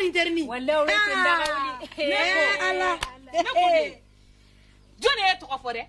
interni. Wala o tenda wali. Allah. Jone e to fore.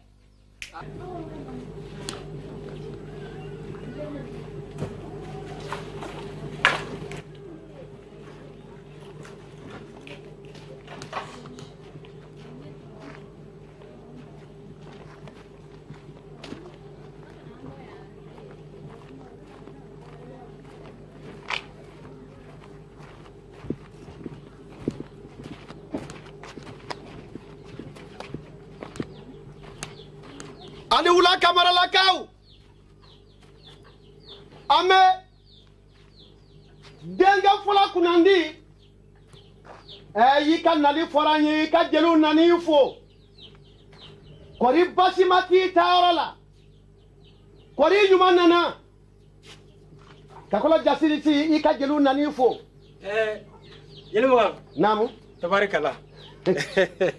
Ani wula kamara la kaw ame denga fola kunandi yi ka nali foranye ka jelu nani fo kori basimati taorola kori nyuma nana kakola jasiri ti ka jelu nani fo yelmo namu tabarakallah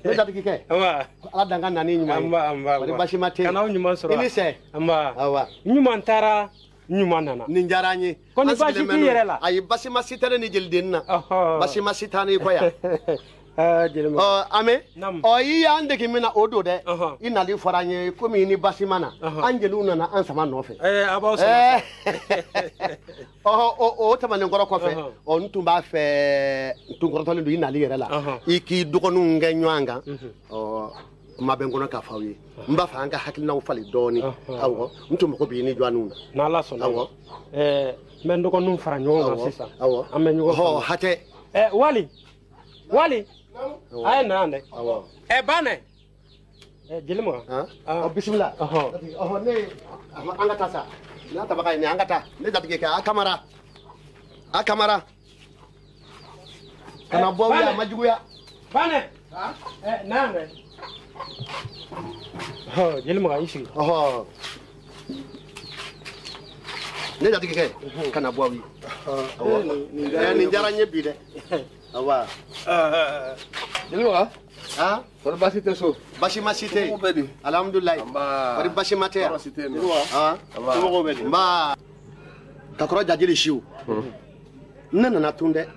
Beda dikike. Ama. Ala danga nani nyuma. Amba. Bari bashimate. Kana nyuma sura. Ini se. Amba. Awa. Nyuma ntara nyuma nana. Ninjaranyi. Ko ni bashi ti yere la. Ayi bashima sitere ni jeldenna. Bashima sitani ko ya. Jelmo. Ame. Yi ande kimina odo de. Inali foranye komi ni bashimana. Angelu na an sama no fe. Abaw so. Tamane ngoro ko fe. Ntumba fe ntungoro tole ndu inali yere la. Iki dugonu ngenywanga. Mabengono ka fawi. Mba fa anga hakilina ufali doni. Awo. Ntumba ko bi ni jwanuna. Na la so. Awo. Men do ko num fara nyonga sisa. Awo. Amen nyugo. Hate. Wali. Ay nande. Awo. Bane. Jelmo. Bismillah. Ne angata sa. Na tabaka ni angata. Ne datige ka kamera. Kana boya majuguya. Bane. Nande. Jelmo ga isi. Ne datige ka kana bowi. Ni jaranye bi de. Awa. Jelmo ga? Wala basite so. Bashima site. Alhamdulillah. Wala bashima te. Tumo bedi. Mba. Kakoro jajili shiu. Nana na tunde.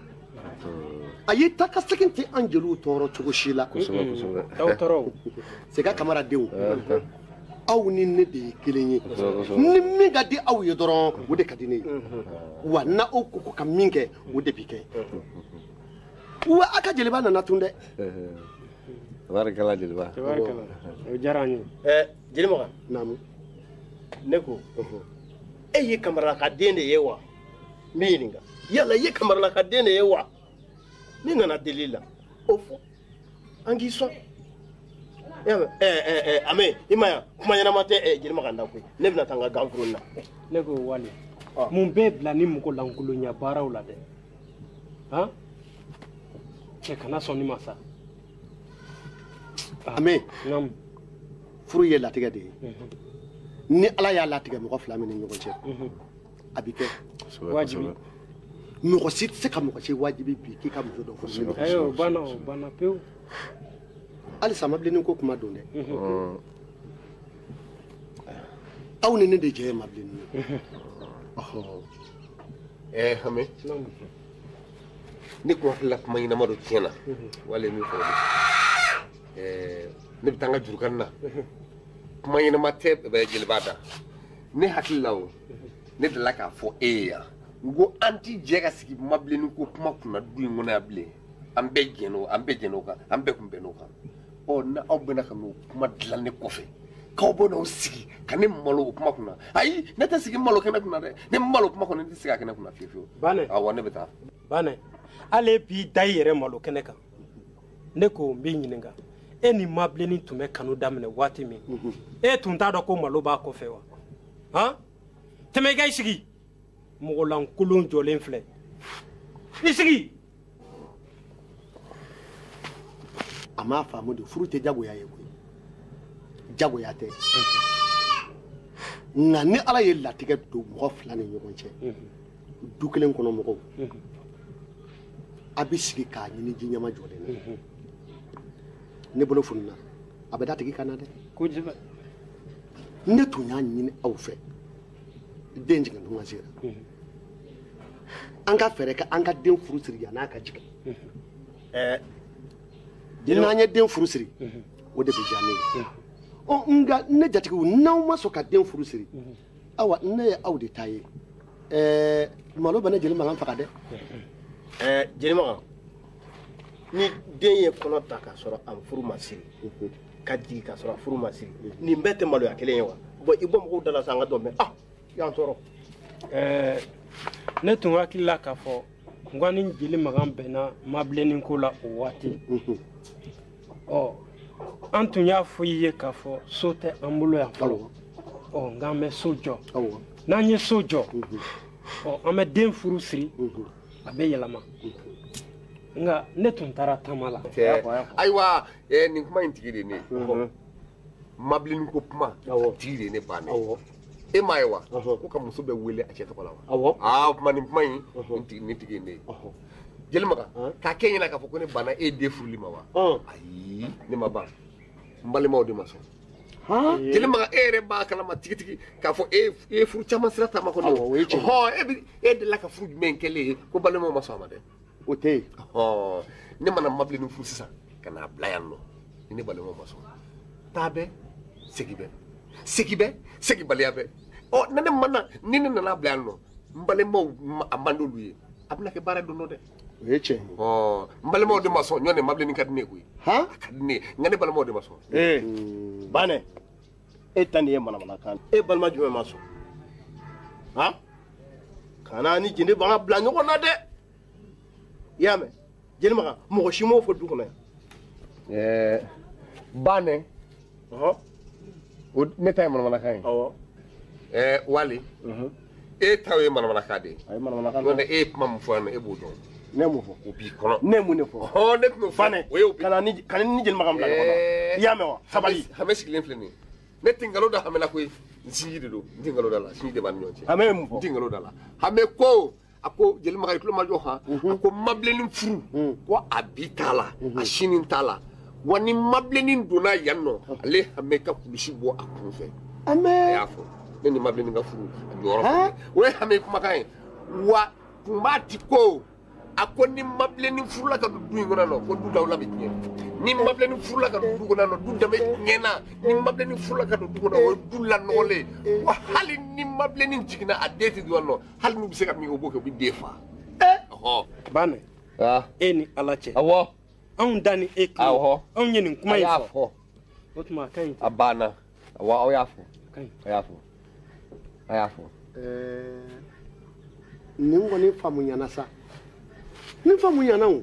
Ayi takasakinti Angelu toro chugoshila. Toro. Sega kamera dewu. Aw ni ne de kelenye. Ni mi ga di aw ye doron wo de kadine. Wa na o ko ka minke wo de bike. Wa aka jeliba na tunde. Tabarakallah jeliba. Tabarakallah. Jarani. Jelimo namu. Neko. Ye kamera ka dende yewa. Mininga. Yalla ye kamera ka dende yewa. Ninga na delila. Ofo. Angiso. Ame imaya kuma yana mate jelimo ka ndakwe. Nebna tanga gamfuruna. Neko wali. Mumbe bla ni muko lankulunya bara ulade. Kana soni masa. Ame. Nam. Furu ye latiga de. Ni ala ya latiga mo fla mi ni nyogo che. Abike. Wajibi. Mo sit se ka mo che wajibi bi ki ka mo do fo. Ayo bana peu. Ali sama bleni ko kuma donde. Aw ne de je ma bleni. Hame. Ni ko la kuma ina maro tiena. Wale mi ko. Ne bitanga jurkanna. Kuma ina mate be jelbada. Ne hakilawo. Ne de laka fo ya. Go anti jega siki mableni ko kuma kuna du ngona able. Ambe jeno ka, ambe kumbeno ka. Na obena kanu kuma dlane kofe. Ka obona usiki kane malo kuma kuna. Ai neta siki malo kana kuna de. Ne malo kuma kuna siki kana kuna fifio. Bane. Awane beta. Bane. Ale bi dayere malo keneka. Ne ko mbi nyininga. Eni mableni tume kanu damne wati mi. Tunta do ko malo ba ko fewa. Teme ga isigi. Mo lan kulun jolen fle. Isigi. Ama famu de furute jago ya yewe. Jago ya te. Na ni ala ye latiga do mo fla ni nyogonche. Du kelen kono mo. Abisigi ka ni jinyama jolen. Ne bolo funna abada tigi kanade ko jiba ne to nya nyine awfe denji kan duma zira anga fere ka anga den furu siriya na ka jika n'an ye den furu siri o de bɛ diya ne ye nka ne jatigiw n'aw ma sɔn ka den furu siri awa ne ye aw de ta ye malo bɛ ne jeli mankan faga dɛ jeli mankan ni den ye kɔnɔ ta k'a sɔrɔ a furu ma siri ka jigin k'a sɔrɔ a furu ma siri nin bɛɛ tɛ maloya kelen ye wa bon i bɔ mɔgɔw da la sa an ka dɔn mɛ y'an tɔɔrɔ ne tun hakili la k'a fɔ n ko ni jeli magan bɛnna mabilennin ko la o waati an tun y'a fɔ i ye k'a fɔ so tɛ an bolo yan fɔlɔ nka an bɛ so jɔ n'an ye so jɔ an bɛ den furu siri a bɛ yɛlɛma nka ne tun taara taama la ayiwa nin kuma in tigi de ne mabilennin ko kuma tigi de ne bannen e m'a ye wa ko ka muso bɛ wele a cɛ tɔgɔ la wa kuma nin kuma in nin tigi ne ye jeli maga k'a kɛ ɲɛna k'a fɔ ko ne banna e den furuli ma wa ayi ne ma ban n balimaw de ma sɔn jeli maga e yɛrɛ b'a kalama tigitigi k'a fɔ e ye furu caman sira taama kɔnɔ e delila ka furu jumɛn kɛlen ye ko balimaw ma sɔn a ma dɛ o tɛ yen ne mana mabilennin furu sisan ka n'a bila yan nɔ ni ne balimaw ma sɔn taa bɛ segi bɛ segibaliya bɛ ni ne nana bila yan nɔ n balimaw a man d'olu ye a bɛna kɛ baara don dɔ dɛ o ye tiɲɛ ye n balimaw de ma sɔn ɲɔn tɛ mabilennin ka di ne ye koyi a ka di ne ye nka ne balimaw de ma sɔn banɛ e ta nin ye manamanakan e balima jumɛn ma sɔn kana ni jeli b'an ka bila ɲɔgɔn na dɛ i y'a mɛn jeli maga mɔgɔ si m'o fɔ du kɔnɔ yan banɛ ne ta ye manamanakan ye wali e ta ye manamanakan de ye n'o tɛ e ye kuma min fɔ yan nɔ e b'o dɔn ne m'o fɔ o b'i kɔnɔ ne mun de fɔ ne tun b'o fɔ banɛ kana ni jeli maga bila ɲɔgɔn na i y'a mɛn wa sabali hame sigilen filɛ nin ye ne tɛ nkalon da hame la koyi n sinji de don n tɛ nkalon da la sinji de b'a ni ɲɔgɔn cɛ hame ye mun fɔ n tɛ nkalon da la hame ko a ko jeli maga i tulo ma jɔ a ko mabilennin furu ko a bi t'a la a sini t'a la wa ni mabilennin donna yan nɔ ale hame ka kulusi bɔ a kun fɛ a y'a fɔ ne ni mabilennin ka furu a jɔyɔrɔ fɛ o ye hame kumakan ye wa kun b'a ti ko a ko ni mabilennin furula ka don du in kɔnɔ ko du dawula bɛ tiɲɛ ni mabilennin furula ka don du kɔnɔ du danbe tiɲɛna ni mabilennin furula ka don du kɔnɔ o ye du lanɔgɔlen wa hali ni mabilennin jiginna a den tɛ don yan nɔ hali n'u bɛ se ka min o b'o kɛ u bɛ den fa banɛ e ni ala cɛ anw da ni e awɔ anw ye nin kuma in fɔ o tuma a ka ɲi a banna awɔ aw y'a fɔ a y'a fɔ nin kɔni faamu ɲana sa nin faamu ɲana o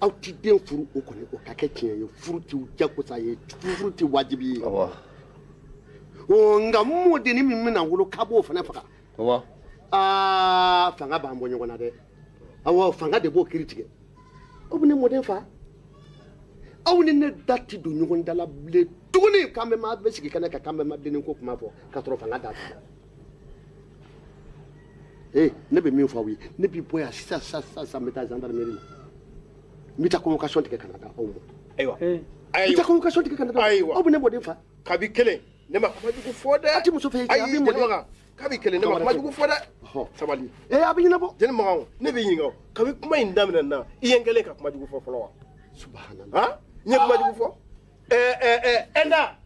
aw ti den furu o kɔni o ka kɛ tiɲɛ ye furu ti jagosa ye furu ti wajibi ye nka mɔdennin min bɛna wolo k'a b'o fana faga fanga b'an bɔ ɲɔgɔn na dɛ awɔ fanga de b'o kiiri tigɛ aw bɛ ne mɔden fa aw ni ne da ti don ɲɔgɔn da la bilen tuguni k'an bɛ sigi kɛnɛ kan k'an bɛ mabilennin ko kuma fɔ k'a sɔrɔ fanga d'a ta ne bɛ min fɔ aw ye ne bɛ bɔ yan sisan n bɛ taa gendarmerie la n bɛ taa convocation tigɛ ka na d'aw ma ayiwa n bɛ taa convocation tigɛ ka na d'aw ma aw bɛ ne mɔden fa kabi kelen ne ma kuma jugu fɔ dɛ a ti muso fɛ ayi jeli maga kabi kelen ne ma kuma jugu fɔ dɛ sabali a bɛ ɲɛnabɔ jeli maga ne bɛ ɲininka kabi kuma in daminɛ na i ye n kɛlen ka kuma jugu fɔ fɔlɔ wa subhanallah n ye kuma jugu fɔ ɛnda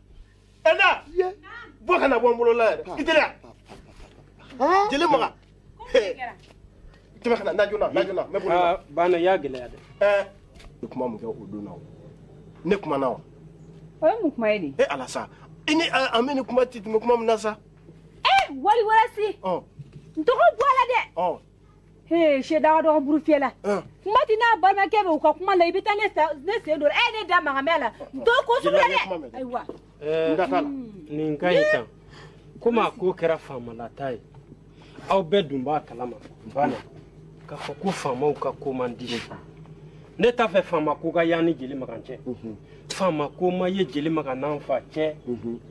bɔ ka na bɔ n bolo la yɛrɛ i teliya jeli maga tɛmɛ ka na najuna n bɛ bolo la banɛ y'a gɛlɛya dɛ i kuma mun kɛ o don na o ne kuma na wa o ye mun kuma ye de ala sa i ni an bɛ ni kuma ti tɛmɛ kuma min na sa wali wɛrɛ si n tɔgɔ bɔ a la dɛ sedaga dɔgɔ buru fiyɛ la kuma ti n'a balimakɛ bɛ u ka kuma la i bɛ taa ne sen don ne da magamɛ la n t'o ko sugu la dɛ ayiwa nin ka ɲi tan komi a ko kɛra faamalata ye aw bɛɛ dun b'a kalama banɛ k'a fɔ ko faamaw ka ko man di ne t'a fɛ faama ko ka y'an ni jeli magan cɛ faama ko ma ye jeli magan n'an fa cɛ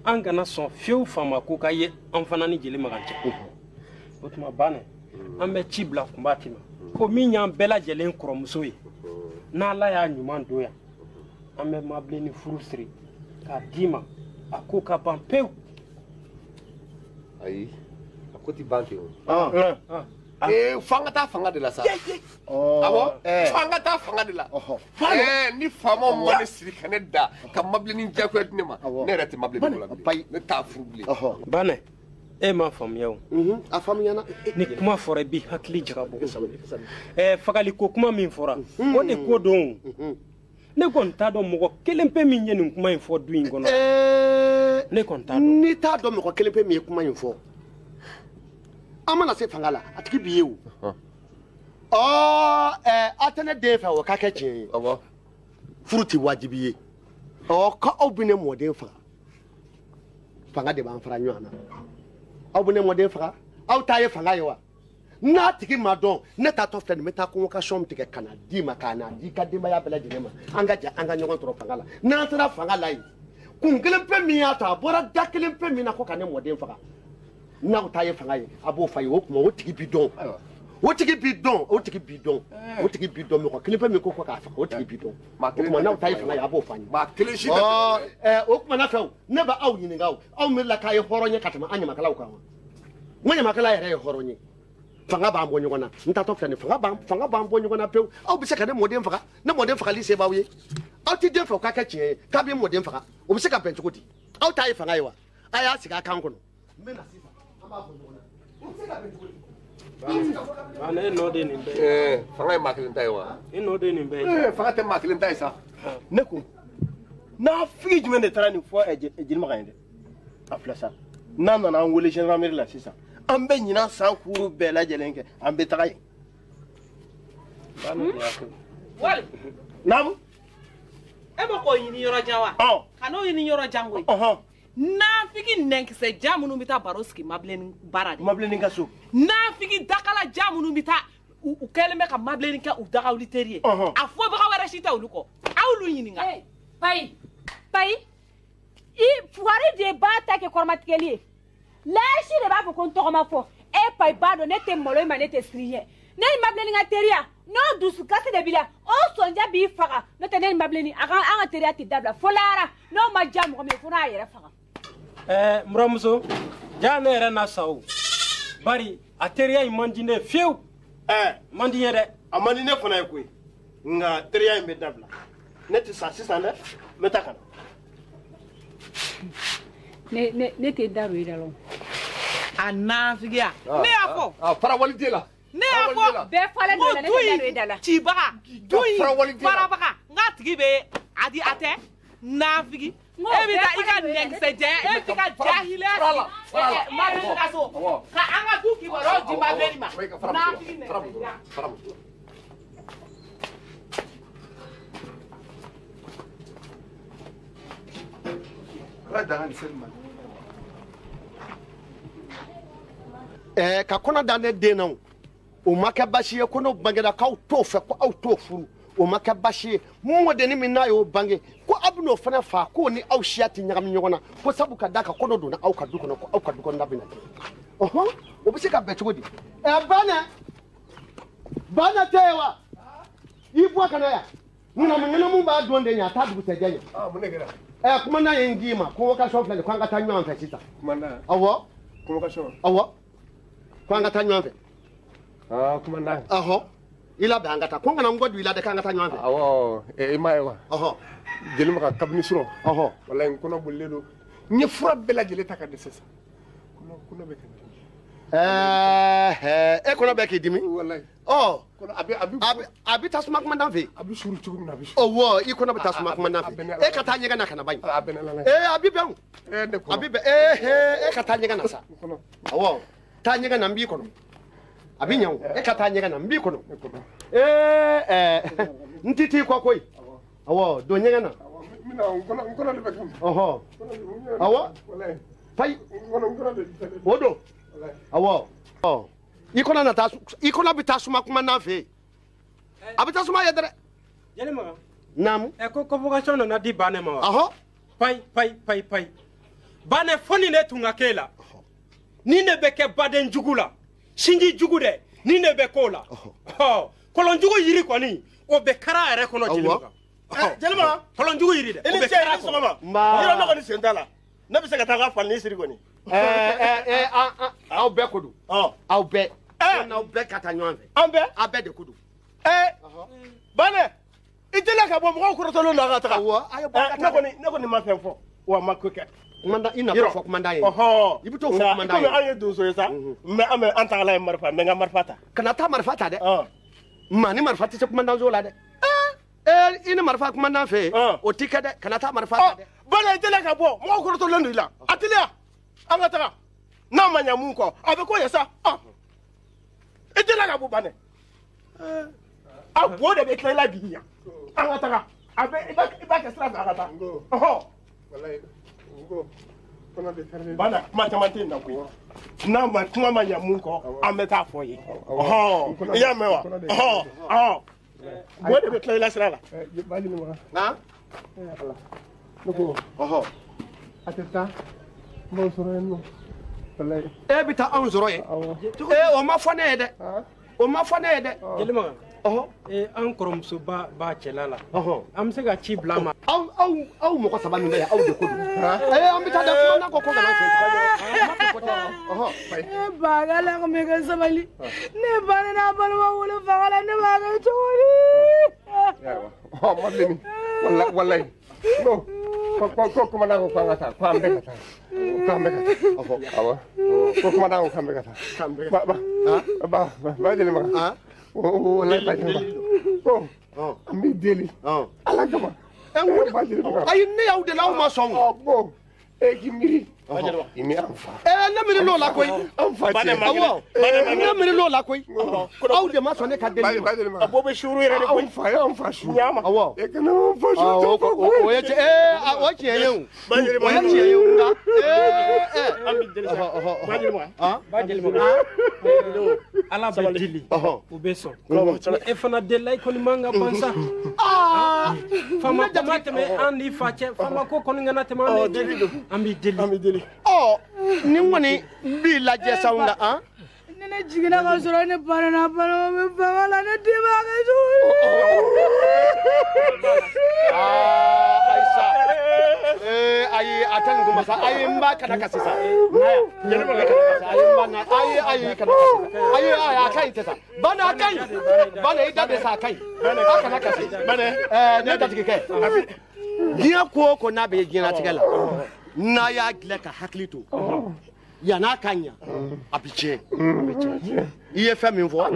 an kana sɔn fiyewu faama ko ka ye an fana ni jeli magan cɛ o tuma banɛ an bɛ ci bila kunbati ma ko min y'an bɛɛ lajɛlen kɔrɔmuso ye n'ala y'a ɲuman don yan an bɛ mabilennin furu siri k'a d'i ma a ko ka ban pewu ayi a ko ti ban ten o fanga ta fanga de la sa abo fanga ta fanga de la ni fama mo ne siri kaneda ka mableni jako ne ma ne rete mableni la ne ta furubli bane ma fam yow a fam yana ni kuma fora bi hakli jigabo fagali ko kuma min fora o de ko don ne kon ta do mo kelen pe min ye ni kuma in fo du ingono ne kon ta do ni ta do mo kelen pe mi kuma in fo amana se fangala atiki biyewu atene de fa wo ka kechi abo fruti wajibiye ka obine modern fa fanga de ban fara nyana obine modern fa taye fanga yewa na tiki madon ne ta to fene meta convocation tike kana di makana di ka de ya bela dinema anga nyogon tro fangala na tara fangala yi kun kelen pe mi ata bora da kelen pe mi na ko kana modern fa na ko taye fanga yi abo fa yi wo kuma wo tiki bidon o tigi bidon mi ko kelen pe mi ko ka fa o tigi bidon ma kuma na taye fanga yi abo fa ni ma kelen shi o kuma na fa ne ba aw yini ngaw aw mi la kay horonye katama anya makala ko mo nya makala yere horonye fanga ba mbonyo kona nta to fane fanga ba mbonyo kona pe aw bi se ka ne modem faka li se ba wi aw ti dem fa ka ka chie ka bi modem faka o bi se ka ben chukudi aw taye fanga yiwa aya sika kan kono me na sifa amba mbonyo kona o bi se ka ben chukudi ane no de ni be fanga makilin tai wa no de ni be fanga te makilin tai sa ne ko na figi jumen de tara ni fo ejil ma kande aflasa na na an wole general mer la sisa an be nyina san kuru be la jelenke an be tagay wal nam e ba ko yini yoro jawa kano yini yoro jango na figi nenk se jamunu bita baroski mablen barade mablen ngaso na figi dakala jamunu bita u keleme ka mablen ka u daga uliterie afo ba wara shita uluko awlu yini nga pai i fuari de bata ke kormatkeli la shi de ba ko to ma fo e pai bado ne te molo ma ne te skriye ne mablen nga teria no dusu kase de bila o sonja bi faga no te ne mablen anga teria ti dabla folara no ma jam ko me funa yere faga muramuso jana era na saw bari ateria imandine fiu mandine de amani ne fona ko nga teria imbe dabla ne ti sa sisa ne metaka ne te daru idalo ana figia ne afo fara walite la ne afo be fale de la ne te daru idala ci baga duyi fara baga ngatigi be adi ate na figi evita ika nek se je evita jahile ma be kaso ka anga duki waro di mabeli ma na figi ne fara ka kona da ne denau o maka bashiye kono bangeda ka to fe ko auto furu o maka bashiye mo de ni minna yo bange ko abno fana fa ko ni au shiati nyagam nyogona ko sabu ka daka kono do na au ka duko na ko au ka duko na bina o bi se ka betugodi bana tewa ibu kana ya muna mu ba donde nya ta dugu tejenya mun ne gara kuma na yengi ma ko ka so fle ko anga tanyo an fe sita kuma na awo ko ka so awo ko anga tanyo an fe kuma na ila be anga ta ko ngana ngodu ila de ka anga tanyo an fe awo maiwa jeli maka kabni suro wallahi ko no bolle do ni fura bela jeli taka de sesa ko no be kan kono be ki dimi wallahi kono abi tasuma kuma dan fe abi suru chugu na abi wo i kono be tasuma kuma dan fe ka ta nyega na kana ban abi be abi be ka ta nyega na sa ta nyega na mbi kono abi nyaw ka ta nyega na mbi kono ntiti kwa koi do nyega na mina kono le be kam wallahi fai wodo ikona na tasu ikona bitasuma kuma na fe abitasuma yedere yele ma nam ko convocation na di bane ma pai bane foni ne tunga kela ni ne beke baden jugula sinji jugude ni ne be kola kolon jugo yiri kwani o be kara ere kono jelma kolon jugo yiri de o be kara so ma yiro no ko ni sendala ne be se ka ta ga fal ni siri ko ni au be kodu au be n'aw bɛɛ ka taa ɲɔgɔn fɛ an bɛɛ a bɛɛ de ko don Bane i tɛna ka bɔ mɔgɔw kɔrɔtɔlen don a ka taga a ye bɔ ka taa ne kɔni ma fɛn fɔ wa ma ko kɛ i na fɔ commandant ye i bɛ t'o fɔ commandant ye komi an ye donso ye sa mais an tagala ye marifa n bɛ n ka marifa ta kana taa marifa ta dɛ maa ni marifa tɛ se commandant so la dɛ i ni marifa commandant fɛ yen o ti kɛ dɛ kana taa marifa ta dɛ Bane i tɛna ka bɔ mɔgɔw kɔrɔtɔlen don i la a teliya an ka taga n'a ma ɲɛ mun kɔ a bɛ ko ye sa i tɛna ka bɔ Bane a bo de bɛ tila i la bi yan an ka taga a bɛ i b'a kɛ sira fɛ a ka taa Bana kuma caman tɛ yen na koyi n'a ma kuma ma ɲɛ mun kɔ an bɛ taa fɔ ye i y'a mɛn wa bo de bɛ tila i la sira la a tɛ taa n b'o sɔrɔ yen nɔ e bɛ taa anw sɔrɔ yen o ma fɔ ne ye dɛ o ma fɔ ne ye dɛ Jelimagan an kɔrɔmuso b'a cɛla la an bɛ se ka ci bila a ma aw mɔgɔ saba min bɛ yan aw de ko don an bɛ taa dɛ commandant ko kana e ba ka la ko me ka sabali ne ba ne na balima wolo faga la ne ba ka cogo Madeleine wallahi no ko commandant ko an ka taa ko an bɛɛ ka taa ko commandant ko an bɛɛ ka taa ba Jelimagan wallahi ba Jelimagan an b'i deli ala kama ayi ne y'aw de la aw ma sɔn k'i miiri i ni an fa ne miiri l'o la koyi an fa cɛ ne miiri l'o la koyi aw de ma sɔn ne ka deli a bo bɛ suru yɛrɛ de koyi an fa su ɲama awɔ e kana an fa su o ye o tiɲɛ ye o o ye tiɲɛ ye o nka an bɛ deli sa ba Jelimagan ala bɛ deli u bɛ sɔn e fana delila i kɔni man ka ban sa fama ma tɛmɛ an ni fa cɛ fama ko kɔni kana tɛmɛ an ni deli an bɛ deli ni kɔni b'i lajɛ sa nka ne jiginna ka sɔrɔ ne banana balima bɛ faga la ne den b'a kɛ cogo Aïssa ayi a tɛ nin kuma sa ayi n b'a kana kasi sa ayi kana kasi ayi a ka ɲi tɛ sa Bane a ka ɲi Bane i da de sa a ka ɲi a kana kasi ne datigikɛ diɲɛ ko o ko n'a bɛ diɲɛlatigɛ la n'a y'a dilan ka hakili to yan'a ka ɲa a bɛ tiɲɛ i ye fɛn min fɔ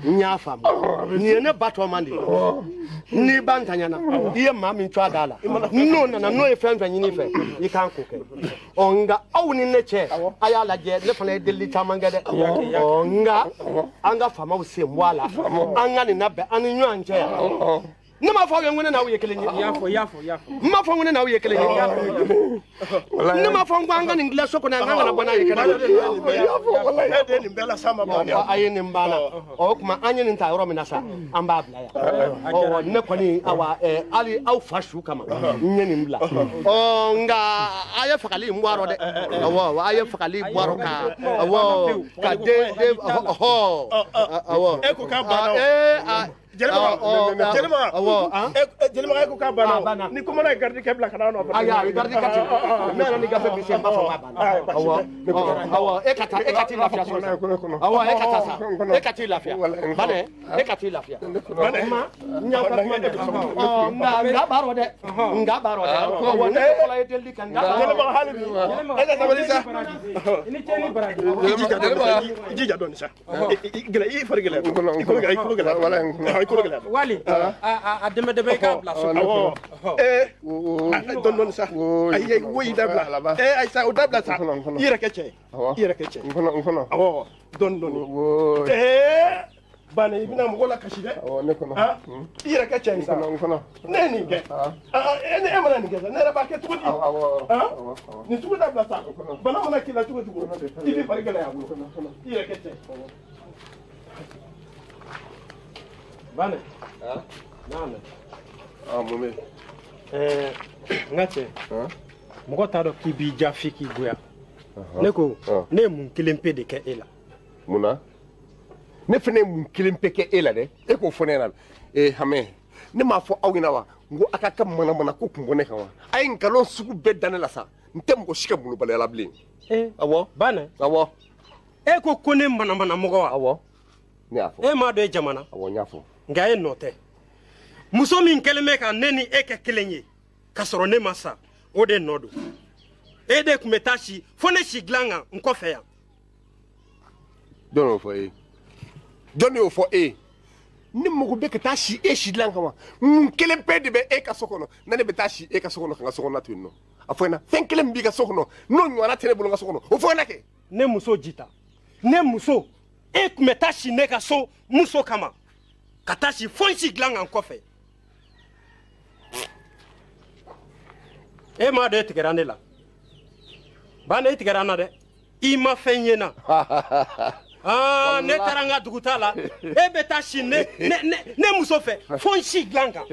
n y'a faamu nin ye ne ba tɔman de ye n'i ba ntanyana i ye maa min cɔ a da la n'o nana n'o ye fɛn fɛn ɲini fɛ i k'an ko kɛ nka aw ni ne cɛ a y'a lajɛ ne fana ye delili caman kɛ dɛ nka an ka faamaw sen bɔ a la an ka nin labɛn an ni ɲɔgɔn cɛ yan ne m'a fɔ aw ye ko ne n'aw ye kelen ye n m'a fɔ ko ne n'aw ye kelen ye ne m'a fɔ ko an ka nin dilan so kɔnɔ an ka kana bɔ n'a ye kɛnɛ a ye nin banna o tuma an ye nin ta yɔrɔ min na sa an b'a bila yan ne kɔni awa hali aw fa su kama n ye nin bila nka a ye fagali in bɔ a rɔ dɛ awɔ a ye fagali bɔ a rɔ ka den awɔ e ko k'a banna Jelimagan ko k'a banna ni ko mana gardi kɛ bila ka na nɔfɛ ayi gardi ka ti ne yɛrɛ ni gafe bi se n b'a fɔ k'a banna awɔ e ka t'i lafiya so awɔ e ka taa sa e ka t'i lafiya Bane e ka t'i lafiya Bane n y'a ka kuma de nka b'a rɔ dɛ nka b'a rɔ dɛ awɔ ne fɔlɔ ye delili kɛ nka Jelimagan hali bi e ka sabali sa i jija dɔɔni sa i fari gɛlɛya i kolo gɛlɛya wali a dɛmɛ i k'a bila so dɔɔni sa ayi wo i dabila Ayisa o dabila sa i yɛrɛ kɛ cɛ i yɛrɛ kɛ cɛ awɔ dɔɔni Bane i bɛna mɔgɔ la kasi dɛ i yɛrɛ kɛ cɛ in sa ne ye nin kɛ e mana nin kɛ sa ne yɛrɛ b'a kɛ cogo di nin sugu dabila sa bana mana k'i la cogo cogo i b'i fari gɛlɛya bolo i yɛrɛ kɛ cɛ Bane mun bɛ n ka cɛ mɔgɔ t'a dɔn k'i b'i ja f'i k'i goya ne ko ne ye mun kelen pe de kɛ e la mun na ne fana ye mun kelen pe kɛ e la dɛ e k'o fɔ ne ɲɛna Hamɛ ne m'a fɔ aw ɲɛna wa n ko a ka kɛ manamana ko kun bɔ ne kan wa a ye nkalon sugu bɛɛ da ne la sa n tɛ mɔgɔ si ka molobaliya la bilen awɔ Bane awɔ e ko ko ne mana mɔgɔ wa awɔ ne y'a fɔ e m'a dɔn e jamana awɔ n y'a fɔ nka e nɔ tɛ muso min kɛlen bɛ ka ne ni e kɛ kelen ye ka sɔrɔ ne ma sa o de nɔ don e de tun bɛ taa si fo ne si dilan kan n kɔfɛ yan jɔn y'o fɔ e jɔn y'o fɔ e ne mago bɛ ka taa si e si dilan kan wa mun kelen bɛɛ de bɛ e ka so kɔnɔ ne de bɛ taa si e ka so kɔnɔ ka n ka so kɔnɔna to yen nɔ a fɔ n na fɛn kelen min b'i ka so kɔnɔ n'o ɲɔgɔnna tɛ ne bolo n ka so kɔnɔ o fɔ n na kɛ ne muso jita ne muso e tun bɛ taa si ne ka so muso kama ka taa si fo n si dilan kan kɔfɛ e m'a dɔn e tigɛra ne la ba ne tigɛra n na dɛ i ma fɛn ye na ne taara n ka duguta la e bɛ taa si ne muso fɛ fo n si dilan kan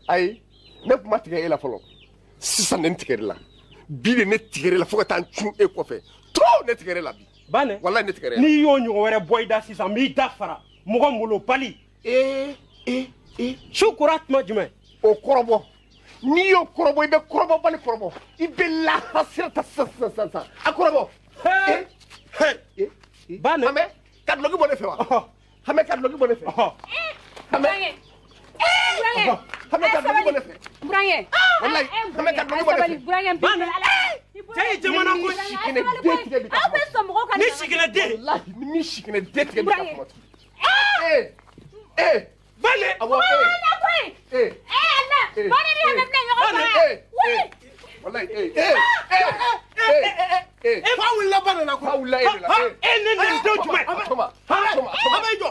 ayi ne kuma tigɛ e la fɔlɔ sisan ne tigɛrɛ la bi de ne tigɛrɛ la fo ka taa n cun e kɔfɛ trop ne tigɛrɛ la bi Bane wallahi ne tigɛrɛ n'i y'o ɲɔgɔn wɛrɛ bɔ i da sisan n b'i da fara mɔgɔ ngolo bali su kora tuma jumɛn o kɔrɔbɔ n'i y'o kɔrɔbɔ i bɛ kɔrɔbɔ bali kɔrɔbɔ i bɛ lahasira ta sisan a kɔrɔbɔ Bane Hame ka dulɔki bɔ ne fɛ wa Hame ka dulɔki bɔ ne fɛ Hame Hame ka dulɔki bɔ ne fɛ Burange wallahi Hame ka dulɔki bɔ ne fɛ Burange Bane cɛ jamana ko sikɛnɛ den tigɛ bi aw bɛ sɔn mɔgɔw ka ni sikɛnɛ den wallahi ni sikɛnɛ den tigɛ bi ka kuma tu Bane awɔ Bane ni hɛmɛ filɛ ɲɔgɔn fɛ wallahi fa wulila Bane la ko fa wulila e de la e ne nin don jumɛn toma Hame jɔ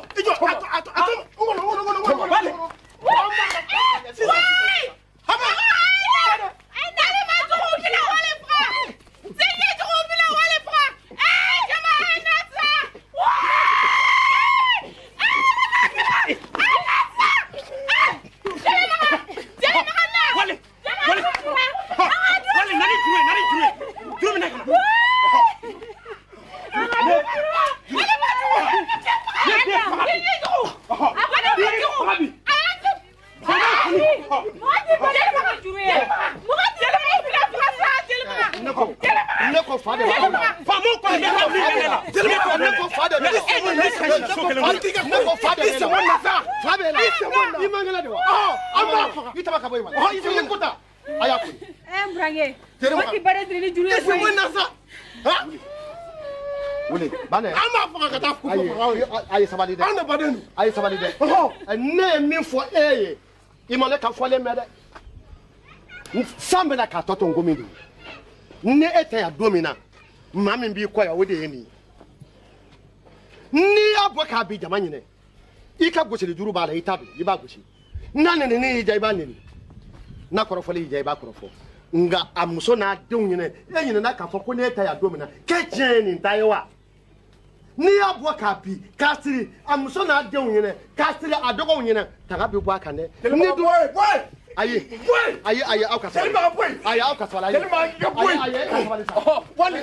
Bane ayi sabali dɛ ayi sabali dɛ ne ye min fɔ e ye I ma ne ka fɔlen mɛn dɛ san bɛna k'a tɔ to n ko min don ni e tɛ yan don min na maa min b'i kɔ yan o de ye nin ye n'i y'a bɔ k'a bin jama ɲinɛ I ka gosili juru b'a la I t'a don I b'a gosi n'a nɛni y'i ja I b'a nɛni n'a kɔrɔfɔli y'i ja I b'a kɔrɔfɔ nka a muso n'a denw ɲinɛ e ɲinɛna k'a fɔ ko ne tɛ yan don min na k'e tiɲɛ ye nin ta ye wa n'i y'a bɔ k'a bin k'a siri a muso n'a denw ɲinɛ k'a siri a dɔgɔw ɲinɛ taga bɛ bɔ a kan dɛ ayi aw ka sabali ayi aw ka sabali ayi ka sabali sa wali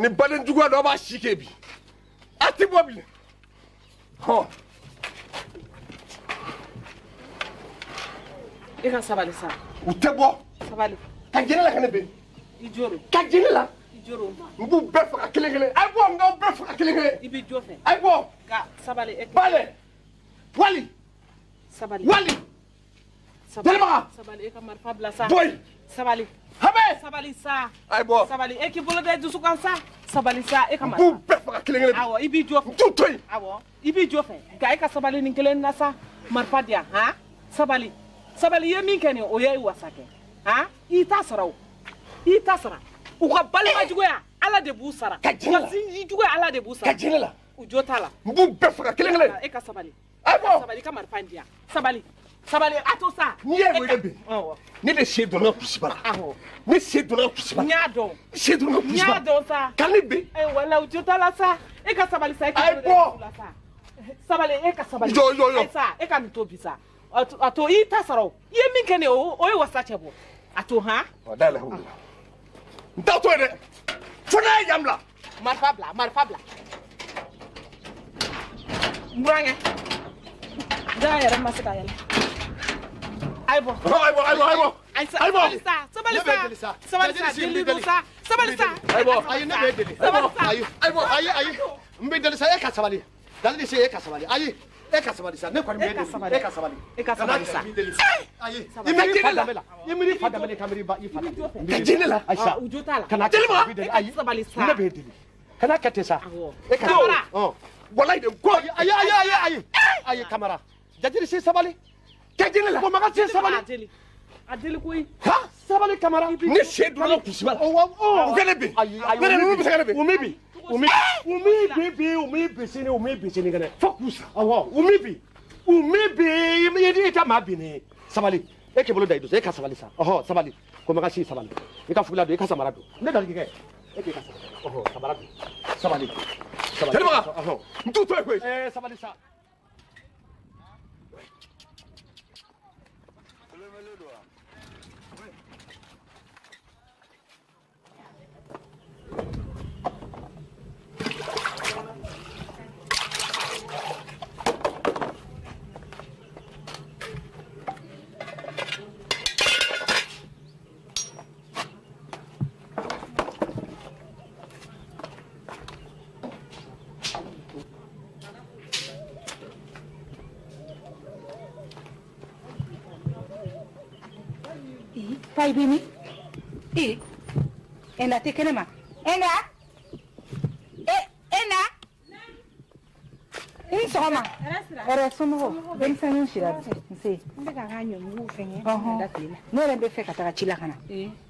ni baden juguya dɔ b'a si kɛ bi a tɛ bɔ bilen I ka sabali sa u tɛ bɔ sabali ka jɛnɛ la ka ne ben I joro ka jɛnɛ la I joro n b'u bɛɛ faga kelen kelen a' bɔ n k'aw bɛɛ faga kelen kelen I b'i jɔ fɛ a' bɔ ka sabali Bale wali sabali Delibaga sabali I ka marifa bila sa boy sabali Hame sabali sa a' bɔ sabali I k'i bolo da I dusukan sa sabali sa I ka n b'u marifa bɛɛ faga kelen kelen awɔ I b'i jɔ fɛ n t'u to yen awɔ I b'i jɔ fɛ nka I ka sabali nin kelen na sa marifa di yan han sabali sabali I ye min kɛ nin o ye I wasa kɛ han I t'a sara o I t'a sara u ka balima juguya ala de b'u sara ka jini la i jugu ala de b'u sara ka jini la u jo t'a la n b'u bɛɛ faga kelen kelen e ka sabali ayiwa sabali ka marifa di yan sabali a to sa n'i ye wele bi ne de se donna kusiba la ne se donna kusiba n y'a dɔn se donna kusiba n y'a dɔn sa kan ne bi wala u jo t'a la sa e ka sabali sa e ka sabali e ka sabali yo sa e ka nin to bi sa a to i ta sara o i ye min kɛ ne o ye wasa cɛ bɔ a to han da la hawla n t'a to ye dɛ fo n'a ye yan bila marifa bila n burankɛ jaa yɛrɛ ma se ka yɛlɛ ayi bɔ sabali sa deli don sa sabali sa ayi ne bɛ deli ayi n bɛ deli sa e ka sabali dali se e ka sabali ayi e ka sabali sa ne kɔni bɛ deli e ka sabali sa ayi i miiri fa danbe la i miiri fa danbe la i ka miiri ba i fa danbe ka jini la ayisa u jo t'a la kana jeli ma ayi sabali sa ne bɛ deli kana kɛ ten sa e ka walayi de ko ayi kamara jajiri si sabali ka jini la ko maga si sabali a deli koyi ha sabali kamara ne se donna kusiba la o kɛ ne bi ne de bɛ se ka ne bi umi bi sini kɛnɛ fo k'u sa awɔ umi bi i ka maa bi ne sabali e k'i bolo da i dusu e ka sabali sa ɔhɔ sabali ko maga si sabali i ka fugula don i ka samara don ne daliki kɛ e k'i ka sabali ɔhɔ samara don sabali telimaga n t'u to ye koyi sabali sa Pai bini. Ena te kene ma. Ena. Ena. Soma. Era somo. Ben sanu shira. Nse. Ndeka ganyo mu fenye. Ndakile. Nore be fe kataka chila kana.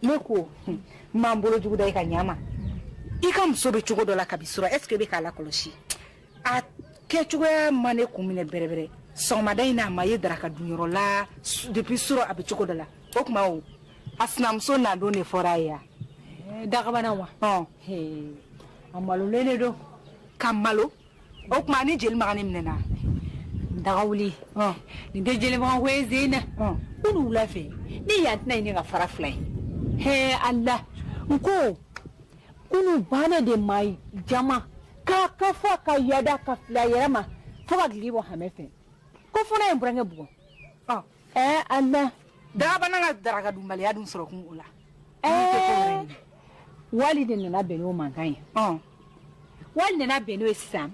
Neko. Mambolo jugu dai ka nyama. Ika msobe chugo dola kabisura. Est-ce que be kala koloshi? A ke chugo mane kumine berebere. Soma dai na maye draka dunyoro la depuis suro abe chugo dola. Okuma o. Asnamso na do ne foraya. Daga bana wa. Amalo lele do. Kamalo. Okuma ni jeli magani mnena. Daga wuli. Ni de jeli ma wezena. Unu lafe. Ni ya tna ni ga fara fly. He Allah. Nko. Kunu bana de mai jama. Ka fa ka yada ka fly yarama. Foga glibo hamefe. Ko fona embrange bugo. Allah. Da bana ga daraga dumbali ya dum soro kun ula wali de na beno mankan wali na beno sam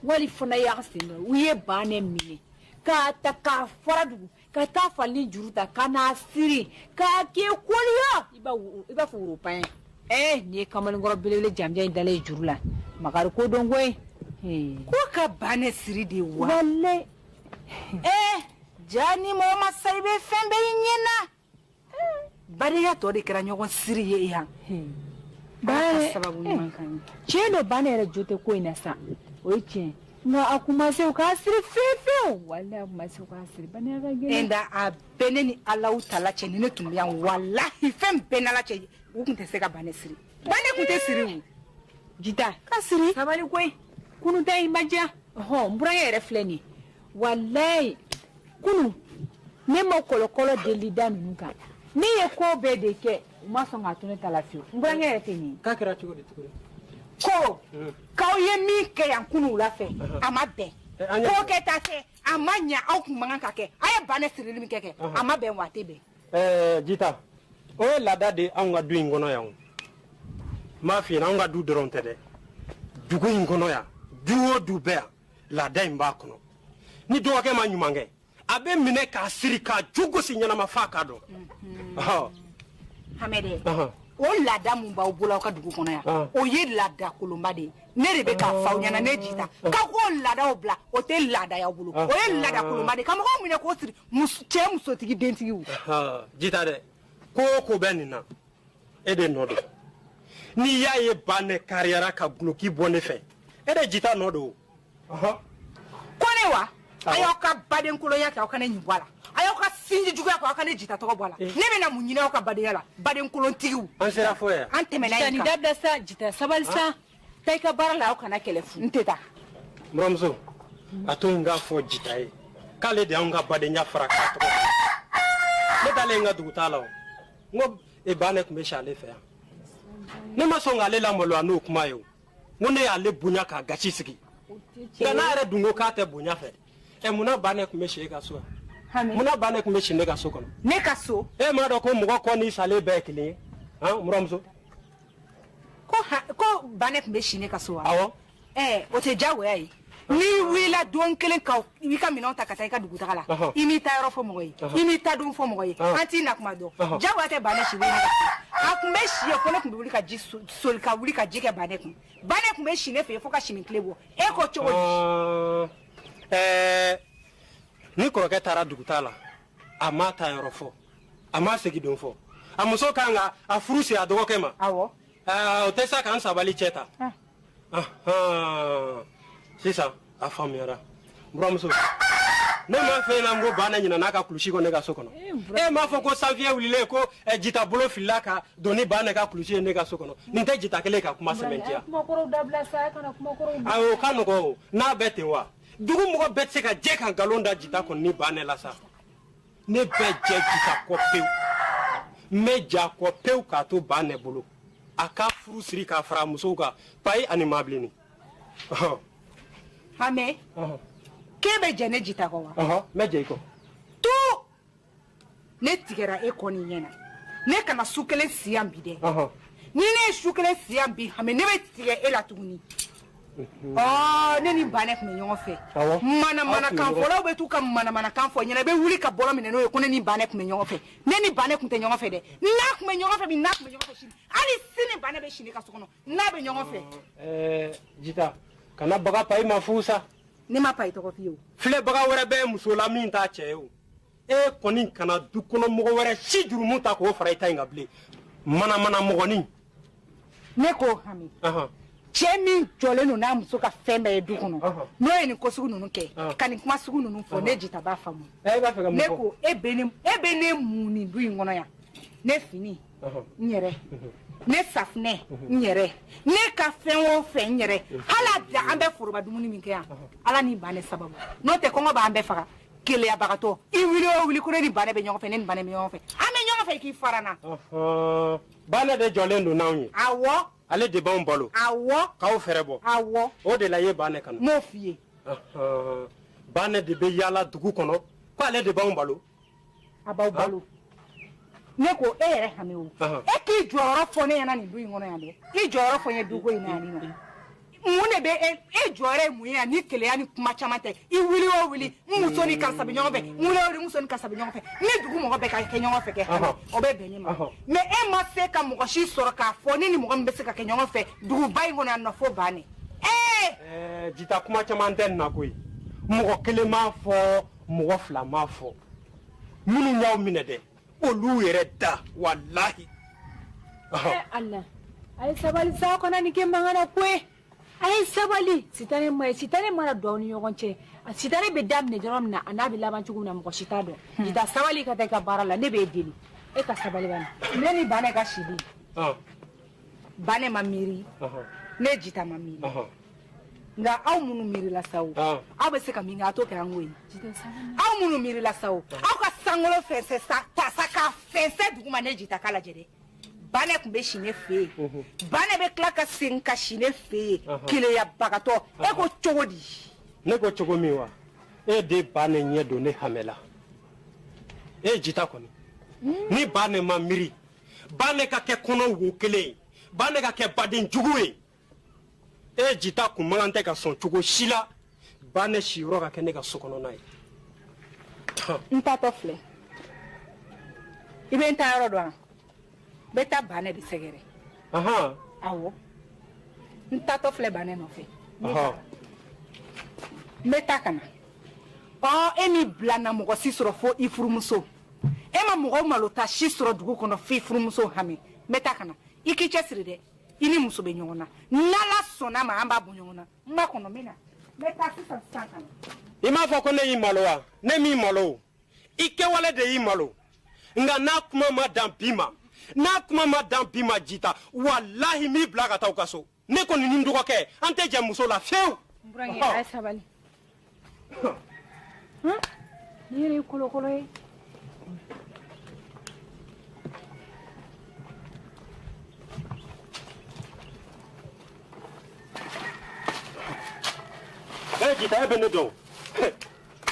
wali fona ya sino wiye bane mini ka ta ka faradu ka ta fali juruta kana siri ka ke koliyo iba furu pan ni kamal ngoro belele jamja dale jurula makar ko dongoy ko ka bane siri de wa walle Jani mama saibe fembe nyena. Bari ya to de kra nyogon siri ye ya. Ba sababu ni mankani. Cheno bana era jote ko ina sa. Oiche. Na akuma se ka siri fefe. Wala akuma se ka siri bana ga gele. Enda a beneni Allah utala cheni ne tumya wallahi fembe na la che. Ukunte se ka bana siri. Bana kunte siri. Jita. Ka siri. Sabali koi. Kunu dai maja. Mbura yere fleni. Wallahi kunu ne mo kolokolo de lida nuka ni ye ko be de ke ma so nga tune kala fiu ngrange rete ni ka kira chugo de ko ka o ye mi ke yan kunu la fe amabe ko ke ta se amanya au kumanga ka ke aya bane sirili mi keke amabe wate be jita o lada de an ga du ngono ya ma fi na nga du doronte de dugu ngono ya duo du be lada imba kono ni do ke ma nyumange abe mine ka siri ka jugo si nyana mafaka do Hamede o lada mun ba obola ka dugu kono ya o ye lada kolomba de ne rebe ka fa nyana ne jita ka ko lada obla o te lada ya bulu o ye lada kolomba de kam ko mine ko siri che musotigi dentigi jita de ko benina e de nodo ni y'a ye banne carrière ka bloquer bonne fait e de jita no do kone wa ayo ka baden kulo ya ka kana nyibwala ayo ka sinji jugu ya ka kana jita to bwala ne be na munyina ka baden yala baden kulo ntigiu an sera fo ya an temela Tani dabda sa jita sabal sa tay ka barala kana kelefu nteta mramzo ato nga fo jita e kale de nga baden ya fraka to ne dale nga dugutala ngo e bane kumbe shale fe ne masonga le la molo anu kuma yo ngone ya le bunya ka gachi sigi kana re dungo ka te bunya fe e muna bane kumbe she ka so muna bane kumbe shine ka so kono ne ka so e ma do ko mugo ko ni sale be kili ha muramzo ko bane kumbe shine ka so awo o te jawe ai ni wila don kelen ka wi ka minon ta ka ta ka dugu ta la imi ta yoro fo mo yi imi ta don fo mo yi anti na kuma do jawe te bane shi we na a kumbe shi ko ne kumbe wuli ka ji sol ka wuli ka ji ke bane kumbe shi ne fe fo ka shi min klebo e ko chowo ni ko ka tara dugu ta la ama ta yoro fo ama segi don fo amuso kanga a furusi a dogo kema awo o te sa kan sabali cheta sisa a famiyara buramuso ne ma fe na ngo bana nyina naka kulushi ko ne ga sokono e ma fo ko savie wulile ko jita bolo filaka doni bana ka kulushi ne ga sokono ninte jita kele ka kuma sementia kuma koro dabla sa kana kuma koro ayo kanu ko na bete wa dugu mo bete ka je kan galonda jita ko ni bana la sa ne be je jita ko pe me ja ko pe ka to bana bolo aka furu siri ka fara muso ka pai animable ni hame kebe jene jita ko wa meje ko tu ne tigera e ko ni nyena ne kana sukele siambi de ni ne sukele siambi hame ne be tige e la tuguni ne ni bane ko nyongo fe mana kan folo be tu kam mana kan fo nyena be wuli ka bolo mine no e ko ne ni bane ko nyongo fe ne ni bane ko te nyongo fe de na ko nyongo fe bi na ko nyongo fe shini ali sini bane be shini ka sokono na be nyongo fe jita kana baga pai mafusa ni ma pai to ko fiyo fle baga wara be musola min ta cheo e koni kana dukono mo wara si juru muta ko fara ita ngable mana mo goni ne ko hami chemi jole no na muso ka fembe e dukono no eni ko sugu nunu ke kani kuma sugu nunu fo ne jita ba famu ba fa ne ko ebene muni du ngono ya ne fini nyere ne safne nyere ne ka fenwo fe nyere hala da ambe furuba dumuni min ke ya ala ni bane sababu no te ko ba ambe faka kele ya bagato I wili ko ni bane be nyongo fe ne bane be nyongo fe ame nyongo fe ki farana bane de jolendo nawnyi awo ale de bon bolo awo ka o ferebo awo o de la ye bane kan mo fie bane de be yala dugu kono ko ale de bon bolo abaw balo ne ko e yere hame o e ki joro fo ne yana ni du ngono ya de I joro fo ye dugo ina ni no mune be e jore mu ya ni kele ya ni kuma chamate I wili muso ni kan sabi nyongo be mune muso ni kan sabi nyongo fe ni dugu mo be ka ke nyongo fe ke o be be ni ma me e ma se ka mo shi soro ka fo ni mo be se ka ke nyongo fe dugu bay ngono na fo bane jita kuma chamante na koy mo kele ma fo mo fla ma fo munu nyaw mine de olu yere da wallahi Allah ay sabali sa ko na ni ke mangana kwe ay sabali sitane mara do ni yogonche sitane be damne jorom na anabi laban chugu na mo shitado jita sabali ka ta ka barala ne be dili e ka sabali bana ne ni bane ka shidi bane mamiri ne jita mamiri nga aw munu miri la sawo aw be se ka minga to kan we aw munu miri la sawo aw ka sangolo fese sa ta saka fese duguma ne jita kala jede bane kumbe shine fe bane be klaka sinka shine fe kile ya bagato e ko chogodi ne ko chogomiwa e de bane nyedo ne hamela e jita koni ni bane ma miri bane ka ke kono wo kele bane ka ke badin juguwe e jita kumangante ka son chugo shila bane shiro ka kene ka sokono nai ntato fle ibe ntaro do beta bane de segere awo ntato fle bane no fe meta kana eni blana mo sisro fo ifurumuso e ma mo malota sisro dugu kono fi furumuso hame meta kana iki chesiri de i ni muso bɛ ɲɔgɔn na n'ala sɔnna ma an b'a bɔ ɲɔgɔn na n b'a kɔnɔ n bɛ na n bɛ taa sisan sisan ka na. I m'a fɔ ko ne y'i malo wa ne m'i malo i kɛwale de y'i malo nka n'a kuma ma dan bi ma jita walahi m'i bila ka taa u ka so ne kɔni ni n dɔgɔkɛ an tɛ jɛ muso la fiyewu. n burankɛ a ye sabali ni yɛrɛ ye kolokolo ye. Jita e bɛ ne dɔn